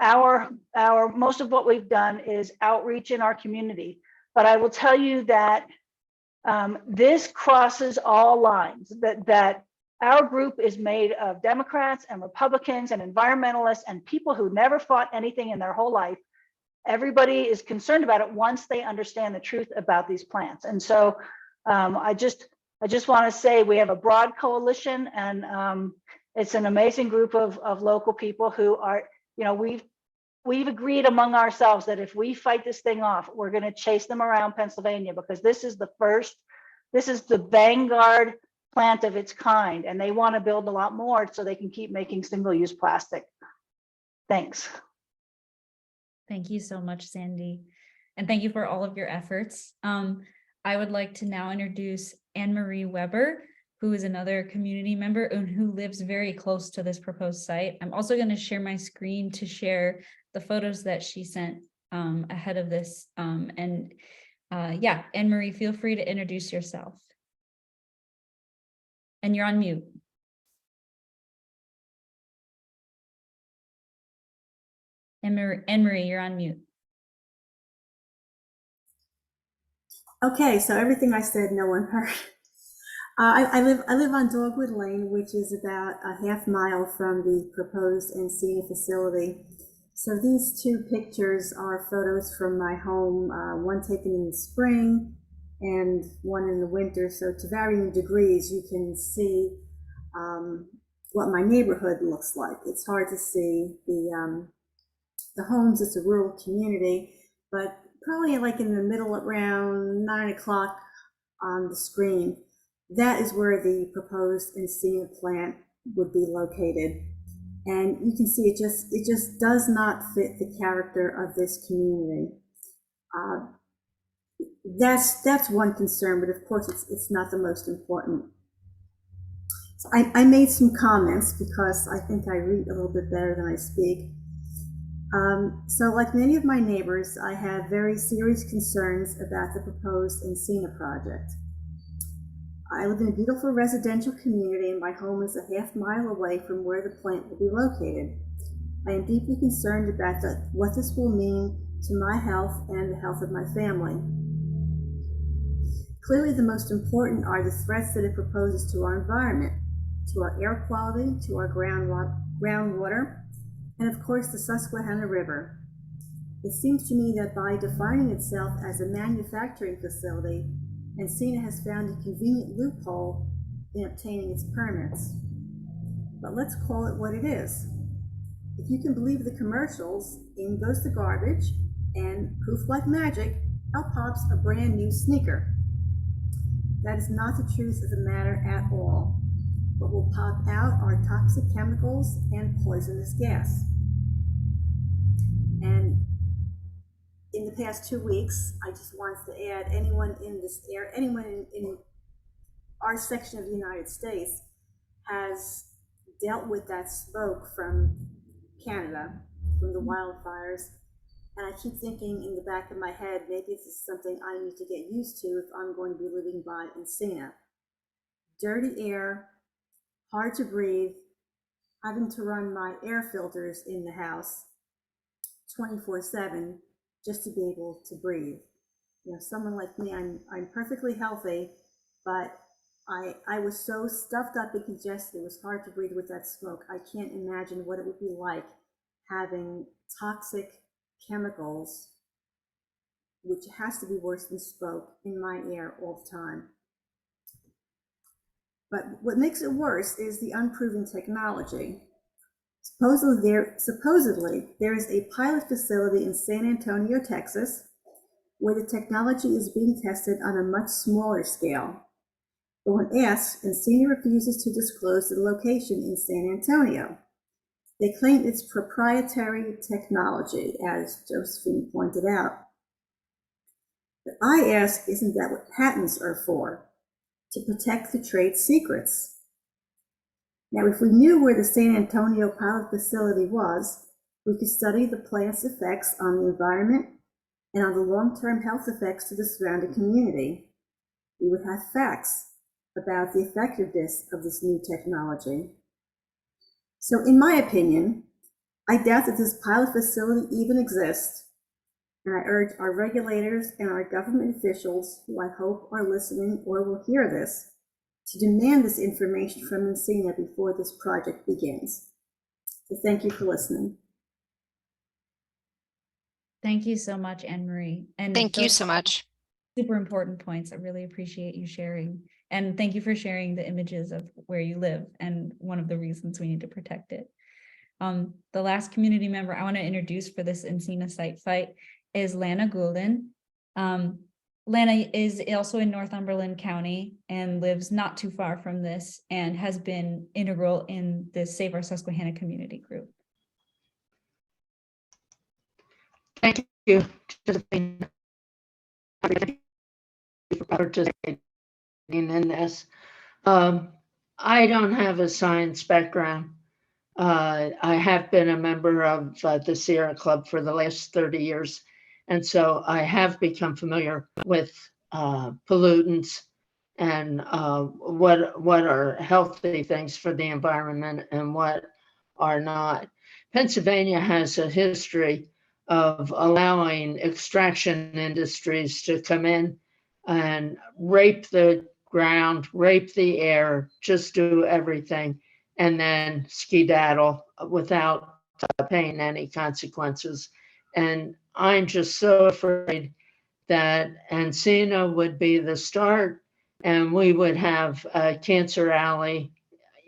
most of what we've done is outreach in our community. But I will tell you that this crosses all lines, that our group is made of Democrats and Republicans and environmentalists and people who never fought anything in their whole life. Everybody is concerned about it once they understand the truth about these plants. And so I just want to say we have a broad coalition, and it's an amazing group of local people who are, we've agreed among ourselves that if we fight this thing off, we're going to chase them around Pennsylvania, because this is the vanguard plant of its kind, and they want to build a lot more so they can keep making single-use plastic. Thanks. Thank you so much, Sandy. And thank you for all of your efforts. I would like to now introduce Anne-Marie Weber, who is another community member and who lives very close to this proposed site. I'm also going to share my screen to share the photos that she sent ahead of this. Yeah, Anne-Marie, feel free to introduce yourself. And you're on mute. Anne-Marie, you're on mute. Okay, so everything I said, no one heard. I live on Dogwood Lane, which is about a half mile from the proposed Encina facility. So these two pictures are photos from my home, one taken in the spring and one in the winter. So to varying degrees, you can see what my neighborhood looks like. It's hard to see the homes. It's a rural community, but probably like in the middle, around 9 o'clock on the screen, that is where the proposed Encina plant would be located. And you can see it just does not fit the character of this community. That's one concern, but of course it's not the most important. So I made some comments because I think I read a little bit better than I speak. So like many of my neighbors, I have very serious concerns about the proposed Encina project. I live in a beautiful residential community and my home is a half-mile away from where the plant will be located. I am deeply concerned about what this will mean to my health and the health of my family. Clearly, the most important are the threats that it proposes to our environment, to our air quality, to our groundwater, and of course the Susquehanna River. It seems to me that by defining itself as a manufacturing facility, Encina has found a convenient loophole in obtaining its permits. But let's call it what it is. If you can believe the commercials, in goes the garbage, and poof like magic, out pops a brand new sneaker. That is not the truth of the matter at all. What will pop out are toxic chemicals and poisonous gas. And in the past 2 weeks, I just wanted to add, anyone in our section of the United States has dealt with that smoke from Canada, from the wildfires. And I keep thinking in the back of my head, maybe this is something I need to get used to if I'm going to be living by Encina. Dirty air, hard to breathe, having to run my air filters in the house 24/7 just to be able to breathe. You know, someone like me, I'm perfectly healthy, but I was so stuffed up and congested, it was hard to breathe with that smoke. I can't imagine what it would be like having toxic chemicals, which has to be worse than smoke, in my air all the time. But what makes it worse is the unproven technology. Supposedly there is a pilot facility in San Antonio, Texas, where the technology is being tested on a much smaller scale. But when asked, Encina refuses to disclose the location in San Antonio. They claim it's proprietary technology, as Josephine pointed out. But I ask, isn't that what patents are for? To protect the trade secrets. Now, if we knew where the San Antonio pilot facility was, we could study the plant's effects on the environment and on the long-term health effects to the surrounding community. We would have facts about the effectiveness of this new technology. So in my opinion, I doubt that this pilot facility even exists, and I urge our regulators and our government officials, who I hope are listening or will hear this, to demand this information from Encina before this project begins. So thank you for listening. Thank you so much, Anne Marie. And Thank you those so much. super important points. I really appreciate you sharing. And thank you for sharing the images of where you live and one of the reasons we need to protect it. The last community member I want to introduce for this Encina site fight is Lana Goulden. Lana is also in Northumberland County and lives not too far from this and has been integral in the Save Our Susquehanna community group. Thank you, Josephine, for participating in this. I don't have a science background. I have been a member of the Sierra Club for the last 30 years. And so I have become familiar with pollutants and what are healthy things for the environment and what are not. Pennsylvania has a history of allowing extraction industries to come in and rape the ground, rape the air, just do everything, and then skedaddle without paying any consequences. And I'm just so afraid that Encina would be the start and we would have a cancer alley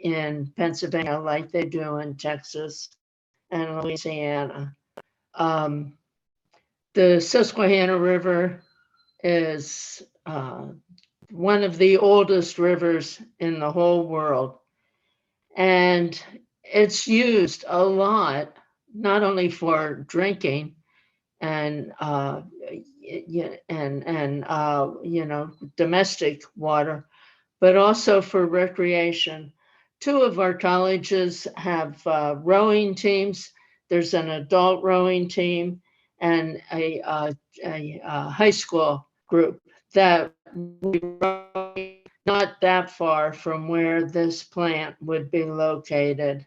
in Pennsylvania like they do in Texas and Louisiana. The Susquehanna River is one of the oldest rivers in the whole world. And it's used a lot, not only for drinking and domestic water, but also for recreation. Two of our colleges have rowing teams. There's an adult rowing team and a high school group that we row not that far from where this plant would be located.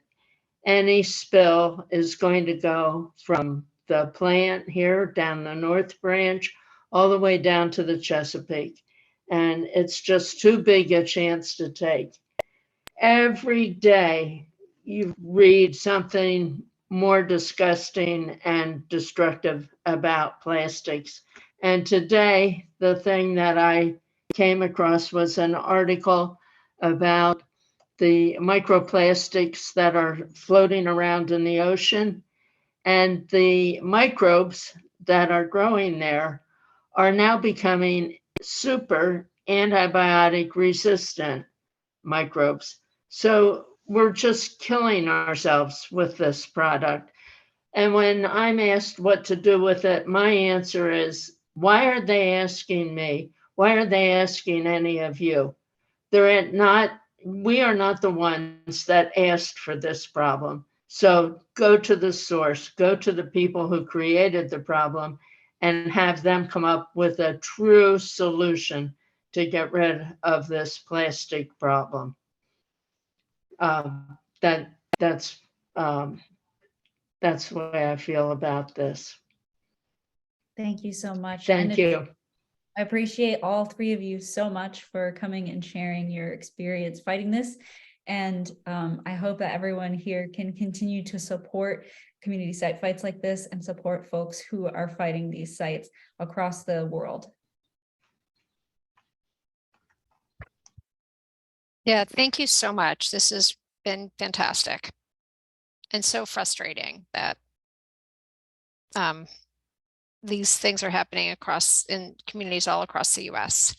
Any spill is going to go from the plant here down the North Branch all the way down to the Chesapeake. And it's just too big a chance to take. Every day you read something more disgusting and destructive about plastics. And today, the thing that I came across was an article about the microplastics that are floating around in the ocean, and the microbes that are growing there are now becoming super antibiotic resistant microbes. So we're just killing ourselves with this product. And when I'm asked what to do with it, my answer is, why are they asking me? Why are they asking any of you? We are not the ones that asked for this problem. So go to the source, go to the people who created the problem and have them come up with a true solution to get rid of this plastic problem. That's the way I feel about this. Thank you so much. Thank you. I appreciate all three of you so much for coming and sharing your experience fighting this. And I hope that everyone here can continue to support community site fights like this and support folks who are fighting these sites across the world. Yeah, thank you so much. This has been fantastic and so frustrating that these things are happening in communities all across the US.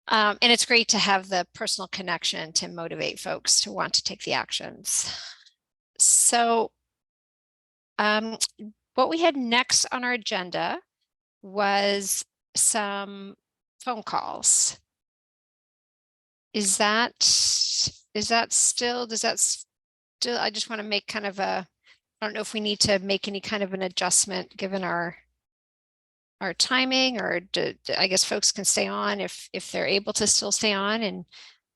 And it's great to have the personal connection to motivate folks to want to take the actions. So what we had next on our agenda was some phone calls. Does that still, I just want to make kind of I don't know if we need to make any kind of an adjustment given our timing, or I guess folks can stay on if they're able to still stay on. And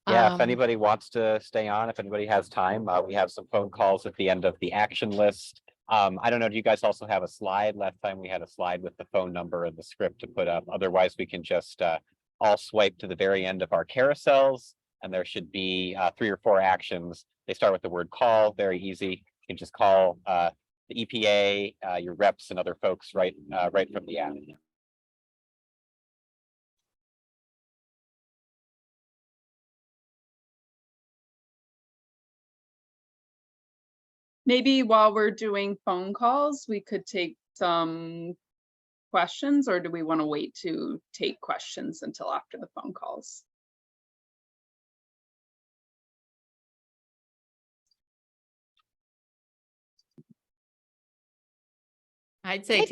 yeah, if anybody wants to stay on, if anybody has time, we have some phone calls at the end of the action list. I don't know, do you guys also have a slide? Last time we had a slide with the phone number and the script to put up. Otherwise, we can just all swipe to the very end of our carousels, and there should be 3 or 4 actions. They start with the word call, very easy. You can just call the EPA, your reps and other folks right from the app. Maybe while we're doing phone calls, we could take some questions, or do we want to wait to take questions until after the phone calls? I'd say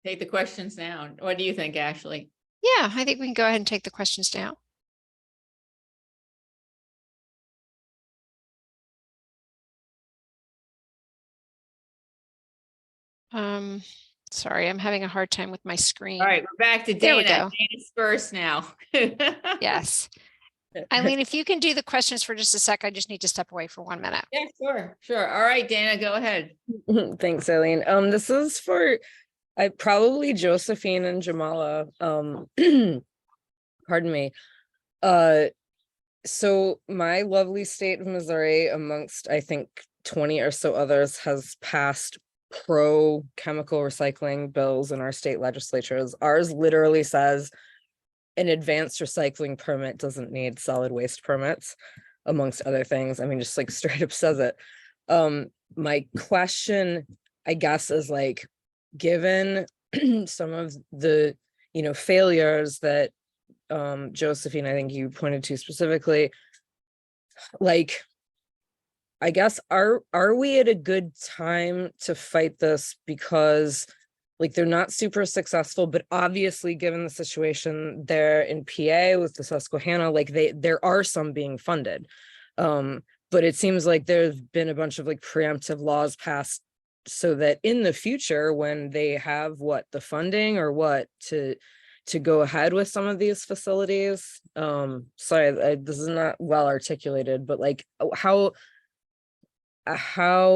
take the questions now. What do you think, Ashley? Yeah, I think we can go ahead and take the questions now. Sorry, I'm having a hard time with my screen. All right, we're back to There we Dana. go. Dana's first now. Yes. Eileen, if you can do the questions for just a sec, I just need to step away for 1 minute. Yeah, sure. All right, Dana, go ahead. Thanks, Eileen. This is for probably Josephine and Jamala. Pardon me. So my lovely state of Missouri, amongst I think 20 or so others, has passed pro chemical recycling bills in our state legislatures. Ours literally says an advanced recycling permit doesn't need solid waste permits, amongst other things. I mean, just like straight up says it. My question, I guess, is like, given some of the, failures that Josephine, I think you pointed to specifically, like, I guess, are we at a good time to fight this? Because like they're not super successful, but obviously given the situation there in PA with the Susquehanna, like there are some being funded. But it seems like there's been a bunch of like preemptive laws passed so that in the future, when they have the funding or to to go ahead with some of these facilities. Sorry, this is not well articulated, but like how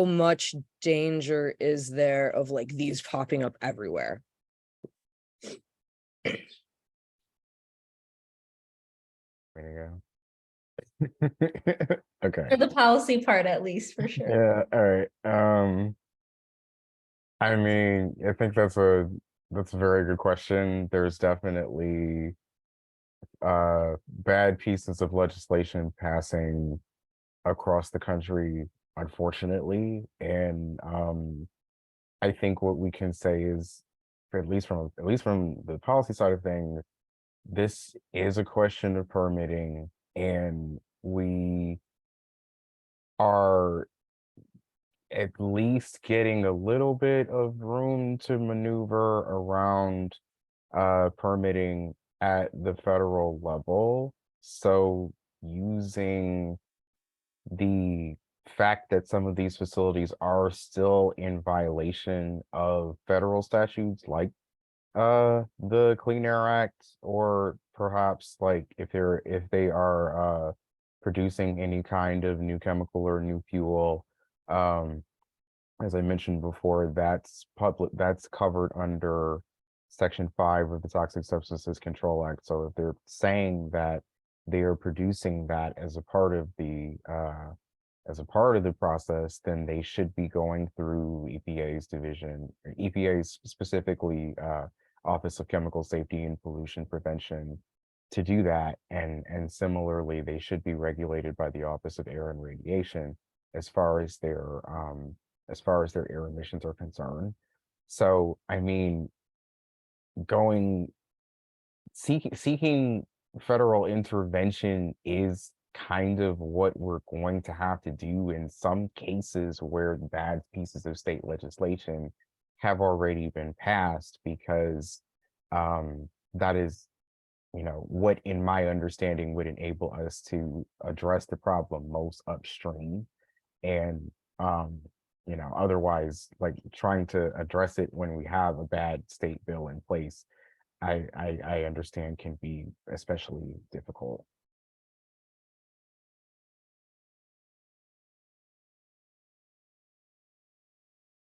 much danger is there of like these popping up everywhere? Way to go. Okay. For the policy part, at least, for sure. Yeah, all right. I mean, I think that's a very good question. There's definitely bad pieces of legislation passing across the country, unfortunately. And I think what we can say is, at least from the policy side of things, this is a question of permitting, and we are at least getting a little bit of room to maneuver around permitting at the federal level. So using the fact that some of these facilities are still in violation of federal statutes like the Clean Air Act, or perhaps like if they are producing any kind of new chemical or new fuel, as I mentioned before, that's covered under Section 5 of the Toxic Substances Control Act. So if they're saying that they are producing that as a part of the process, then they should be going through EPA's division, or EPA's specifically Office of Chemical Safety and Pollution Prevention, to do that. And similarly, they should be regulated by the Office of Air and Radiation as far as their air emissions are concerned. So I mean, seeking federal intervention is kind of what we're going to have to do in some cases where bad pieces of state legislation have already been passed, because that is, what in my understanding would enable us to address the problem most upstream. And otherwise, like, trying to address it when we have a bad state bill in place, I understand can be especially difficult.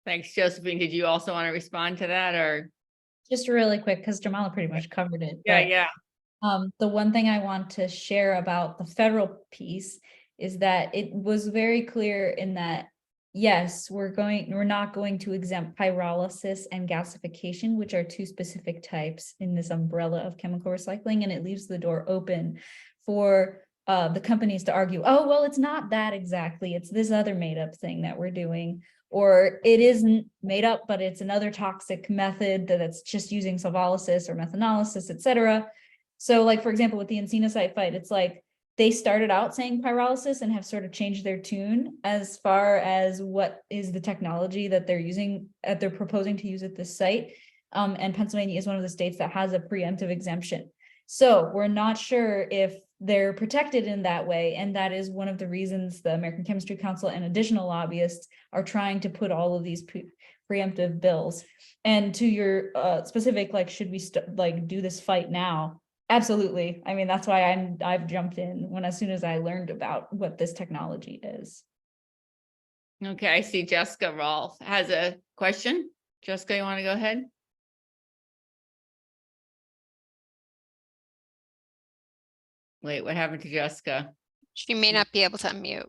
Thanks, Josephine. Did you also want to respond to that, or? Just really quick, because Jamala pretty much covered it. Yeah. The one thing I want to share about the federal piece is that it was very clear in that, yes, we're not going to exempt pyrolysis and gasification, which are two specific types in this umbrella of chemical recycling, and it leaves the door open for the companies to argue, oh, well, it's not that exactly, it's this other made up thing that we're doing, or it isn't made up, but it's another toxic method that's just using solvolysis or methanolysis, etc. So like, for example, with the Encina site fight, it's like they started out saying pyrolysis and have sort of changed their tune as far as what is the technology that they're using, they're proposing to use at this site. And Pennsylvania is one of the states that has a preemptive exemption. So we're not sure if they're protected in that way. And that is one of the reasons the American Chemistry Council and additional lobbyists are trying to put all of these preemptive bills. And to your specific, like, should we do this fight now? Absolutely. I mean, that's why I've jumped in as soon as I learned about what this technology is. Okay, I see Jessica Rolfe has a question. Jessica, you want to go ahead? Wait, what happened to Jessica? She may not be able to unmute.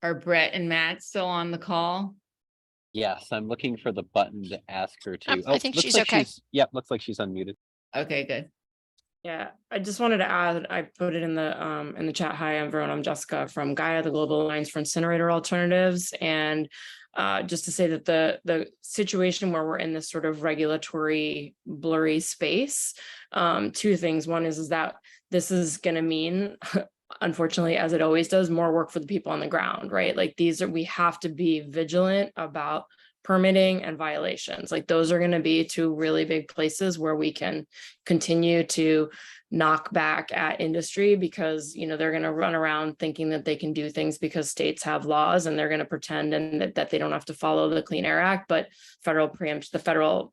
Are Brett and Matt still on the call? Yes, I'm looking for the button to ask her to. I think looks she's like okay. Yep, looks like she's unmuted. Okay, good. Yeah, I just wanted to add, I put it in the chat. Hi, everyone. I'm Jessica from Gaia, the Global Alliance for Incinerator Alternatives. And just to say that the situation where we're in this sort of regulatory blurry space, two things. One is that this is going to mean, unfortunately, as it always does, more work for the people on the ground, right? Like we have to be vigilant about permitting and violations. Like those are going to be two really big places where we can continue to knock back at industry, because they're going to run around thinking that they can do things because states have laws, and they're going to pretend and that they don't have to follow the Clean Air Act. But the federal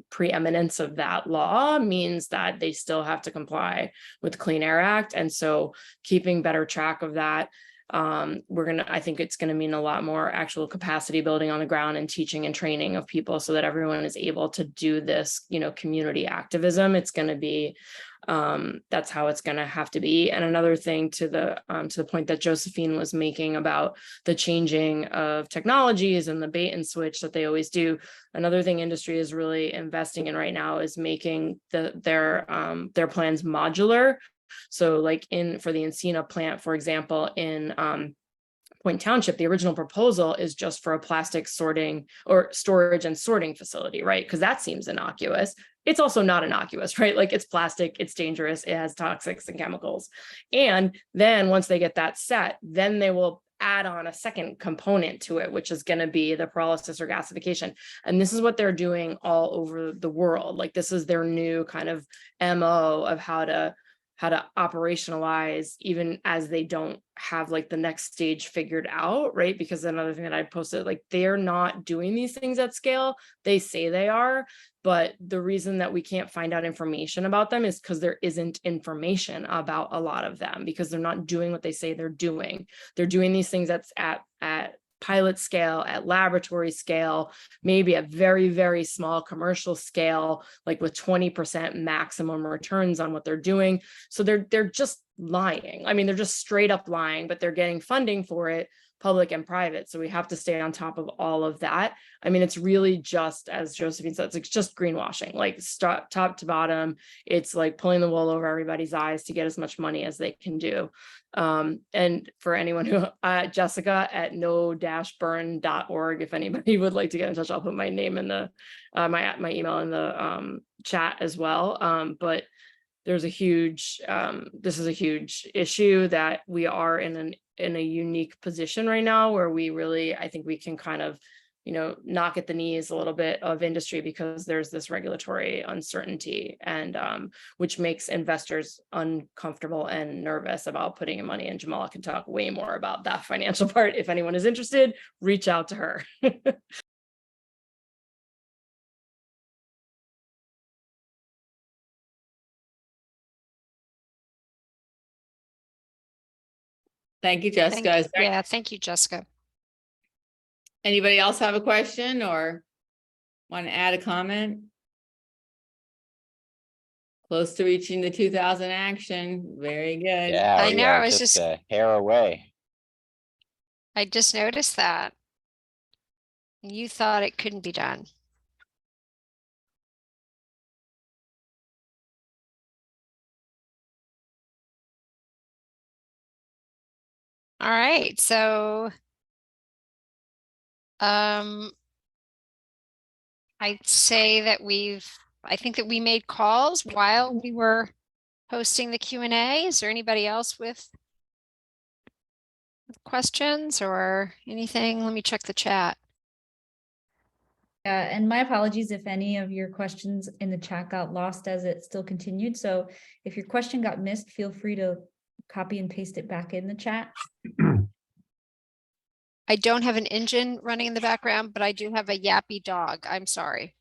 preeminence of that law means that they still have to comply with the Clean Air Act. And so keeping better track of that, I think it's going to mean a lot more actual capacity building on the ground and teaching and training of people so that everyone is able to do this, community activism. It's going to be, that's how it's going to have to be. And another thing to the point that Josephine was making about the changing of technologies and the bait and switch that they always do. Another thing industry is really investing in right now is making their plans modular. So like for the Encina plant, for example, in Point Township, the original proposal is just for a plastic sorting or storage and sorting facility, right? Because that seems innocuous. It's also not innocuous, right? Like it's plastic, it's dangerous, it has toxics and chemicals. And then once they get that set, then they will add on a second component to it, which is going to be the pyrolysis or gasification. And this is what they're doing all over the world. Like this is their new kind of MO of how to operationalize, even as they don't have like the next stage figured out, right? Because another thing that I posted, like they're not doing these things at scale. They say they are, but the reason that we can't find out information about them is because there isn't information about a lot of them, because they're not doing what they say they're doing. They're doing these things that's at pilot scale, at laboratory scale, maybe a very, very small commercial scale, like with 20% maximum returns on what they're doing. So they're just lying. I mean, they're just straight up lying, but they're getting funding for it, public and private. So we have to stay on top of all of that. I mean, it's really just, as Josephine said, it's just greenwashing, like top to bottom. It's like pulling the wool over everybody's eyes to get as much money as they can do. And for anyone who, Jessica at no-burn.org, if anybody would like to get in touch, I'll put my name in the, my email in the chat as well. But there's a huge, this is a huge issue that we are in a unique position right now where we really, I think we can kind of, knock at the knees a little bit of industry, because there's this regulatory uncertainty, and which makes investors uncomfortable and nervous about putting in money. And Jamala can talk way more about that financial part. If anyone is interested, reach out to her. Thank you, Jessica. Thank you, Jessica. Anybody else have a question or want to add a comment? Close to reaching the 2,000 action. Very good. Yeah, I know, I was just just- a hair away. I just noticed that. You thought it couldn't be done. All right, so I'd say that I think that we made calls while we were hosting the Q&A. Is there anybody else with questions or anything? Let me check the chat. Yeah, and my apologies if any of your questions in the chat got lost as it still continued. So if your question got missed, feel free to copy and paste it back in the chat. I don't have an engine running in the background, but I do have a yappy dog. I'm sorry.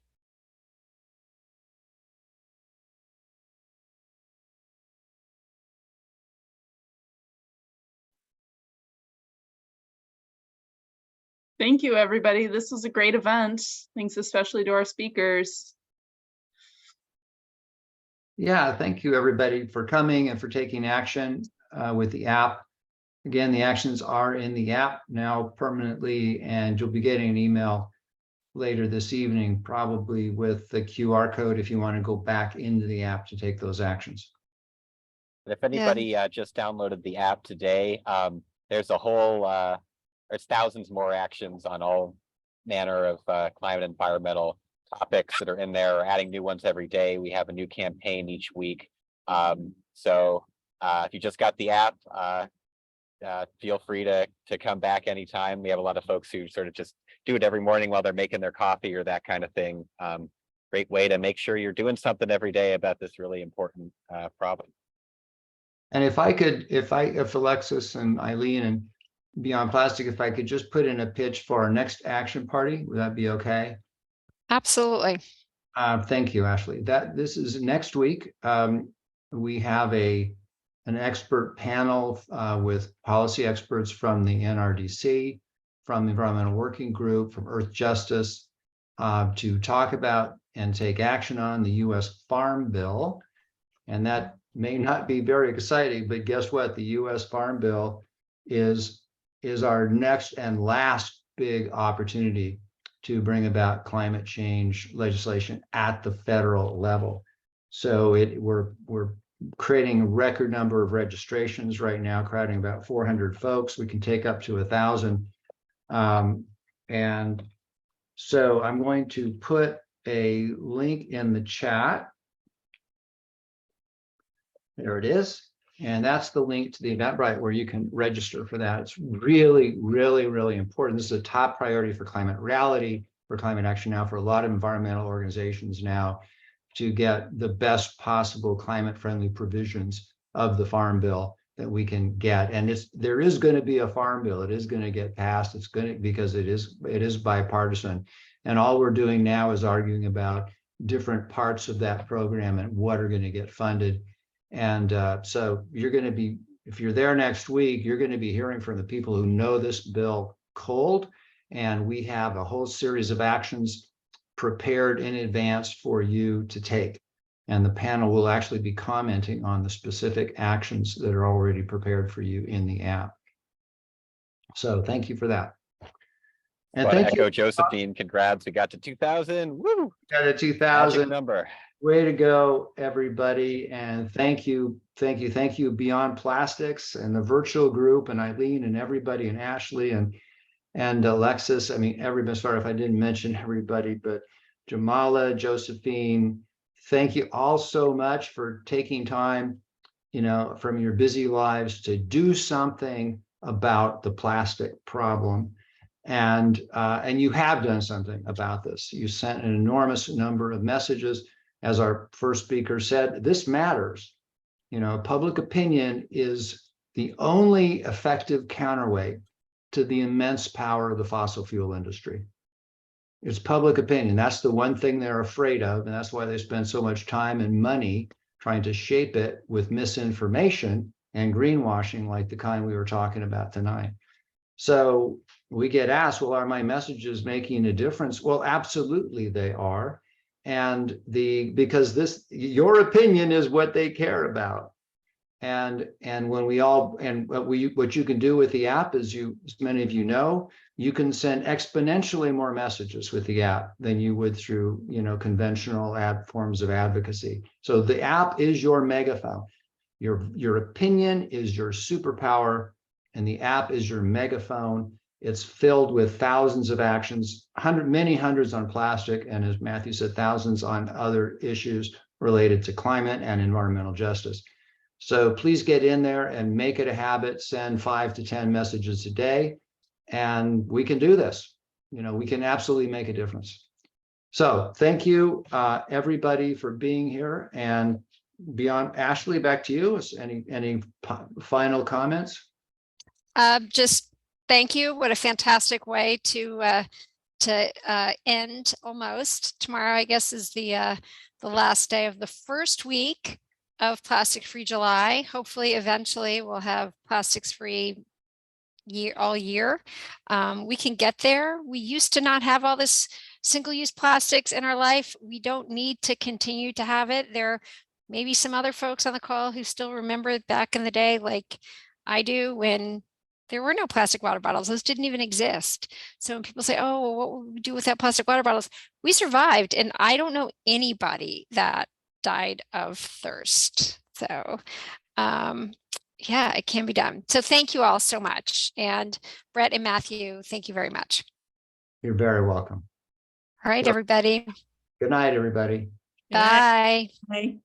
Thank you, everybody. This was a great event. Thanks especially to our speakers. Yeah, thank you, everybody, for coming and for taking action with the app. Again, the actions are in the app now permanently, and you'll be getting an email later this evening, probably with the QR code if you want to go back into the app to take those actions. And if anybody just downloaded the app today, there's a whole, there's thousands more actions on all manner of climate and environmental topics that are in there, adding new ones every day. We have a new campaign each week. So if you just got the app, feel free to come back anytime. We have a lot of folks who sort of just do it every morning while they're making their coffee or that kind of thing. Great way to make sure you're doing something every day about this really important problem. And if I could, if Alexis and Eileen and Beyond Plastic, if I could just put in a pitch for our next action party, would that be okay? Absolutely. Thank you, Ashley. This is next week. We have an expert panel with policy experts from the NRDC, from the Environmental Working Group, from Earth Justice, to talk about and take action on the U.S. Farm Bill. And that may not be very exciting, but guess what? The U.S. Farm Bill is our next and last big opportunity to bring about climate change legislation at the federal level. So we're creating a record number of registrations right now, crowding about 400 folks. We can take up to 1,000. And so I'm going to put a link in the chat. There it is. And that's the link to the Eventbrite where you can register for that. It's really, really, really important. This is a top priority for Climate Reality, for Climate Action Now, for a lot of environmental organizations now, to get the best possible climate-friendly provisions of the Farm Bill that we can get. And there is going to be a Farm Bill. It is going to get passed. It's going to, because it is bipartisan. And all we're doing now is arguing about different parts of that program and what are going to get funded. And so you're going to be, if you're there next week, you're going to be hearing from the people who know this bill cold. And we have a whole series of actions prepared in advance for you to take. And the panel will actually be commenting on the specific actions that are already prepared for you in the app. So thank you for that. And thank you, Josephine. Congrats, we got to 2,000. Woo! Got a 2,000 Magic number. Way to go, everybody. And thank you Beyond Plastics and the virtual group and Eileen and everybody and Ashley and Alexis. I mean, everybody, sorry if I didn't mention everybody, but Jamala, Josephine, thank you all so much for taking time, from your busy lives to do something about the plastic problem. And you have done something about this. You sent an enormous number of messages. As our first speaker said, this matters. Public opinion is the only effective counterweight to the immense power of the fossil fuel industry. It's public opinion. That's the one thing they're afraid of, and that's why they spend so much time and money trying to shape it with misinformation and greenwashing like the kind we were talking about tonight. So we get asked, well, are my messages making a difference? Well, absolutely they are. And because your opinion is what they care about. And when what you can do with the app is, as many of you know, you can send exponentially more messages with the app than you would through, conventional forms of advocacy. So the app is your megaphone. Your opinion is your superpower, and the app is your megaphone. It's filled with thousands of actions, many hundreds on plastic, and as Matthew said, thousands on other issues related to climate and environmental justice. So please get in there and make it a habit, send 5 to 10 messages a day, and we can do this. We can absolutely make a difference. So thank you, everybody, for being here. And Beyond, Ashley, back to you. Any final comments? Just thank you. What a fantastic way to end almost. Tomorrow, I guess, is the last day of the first week of Plastic Free July. Hopefully, eventually, we'll have plastics free all year. We can get there. We used to not have all this single-use plastics in our life. We don't need to continue to have it. There may be some other folks on the call who still remember back in the day, like I do, when there were no plastic water bottles. Those didn't even exist. So when people say, oh, well, what would we do without plastic water bottles? We survived. And I don't know anybody that died of thirst. So yeah, it can be done. So thank you all so much. And Brett and Matthew, thank you very much. You're very welcome. All right, everybody. Good night, everybody. Bye. Bye.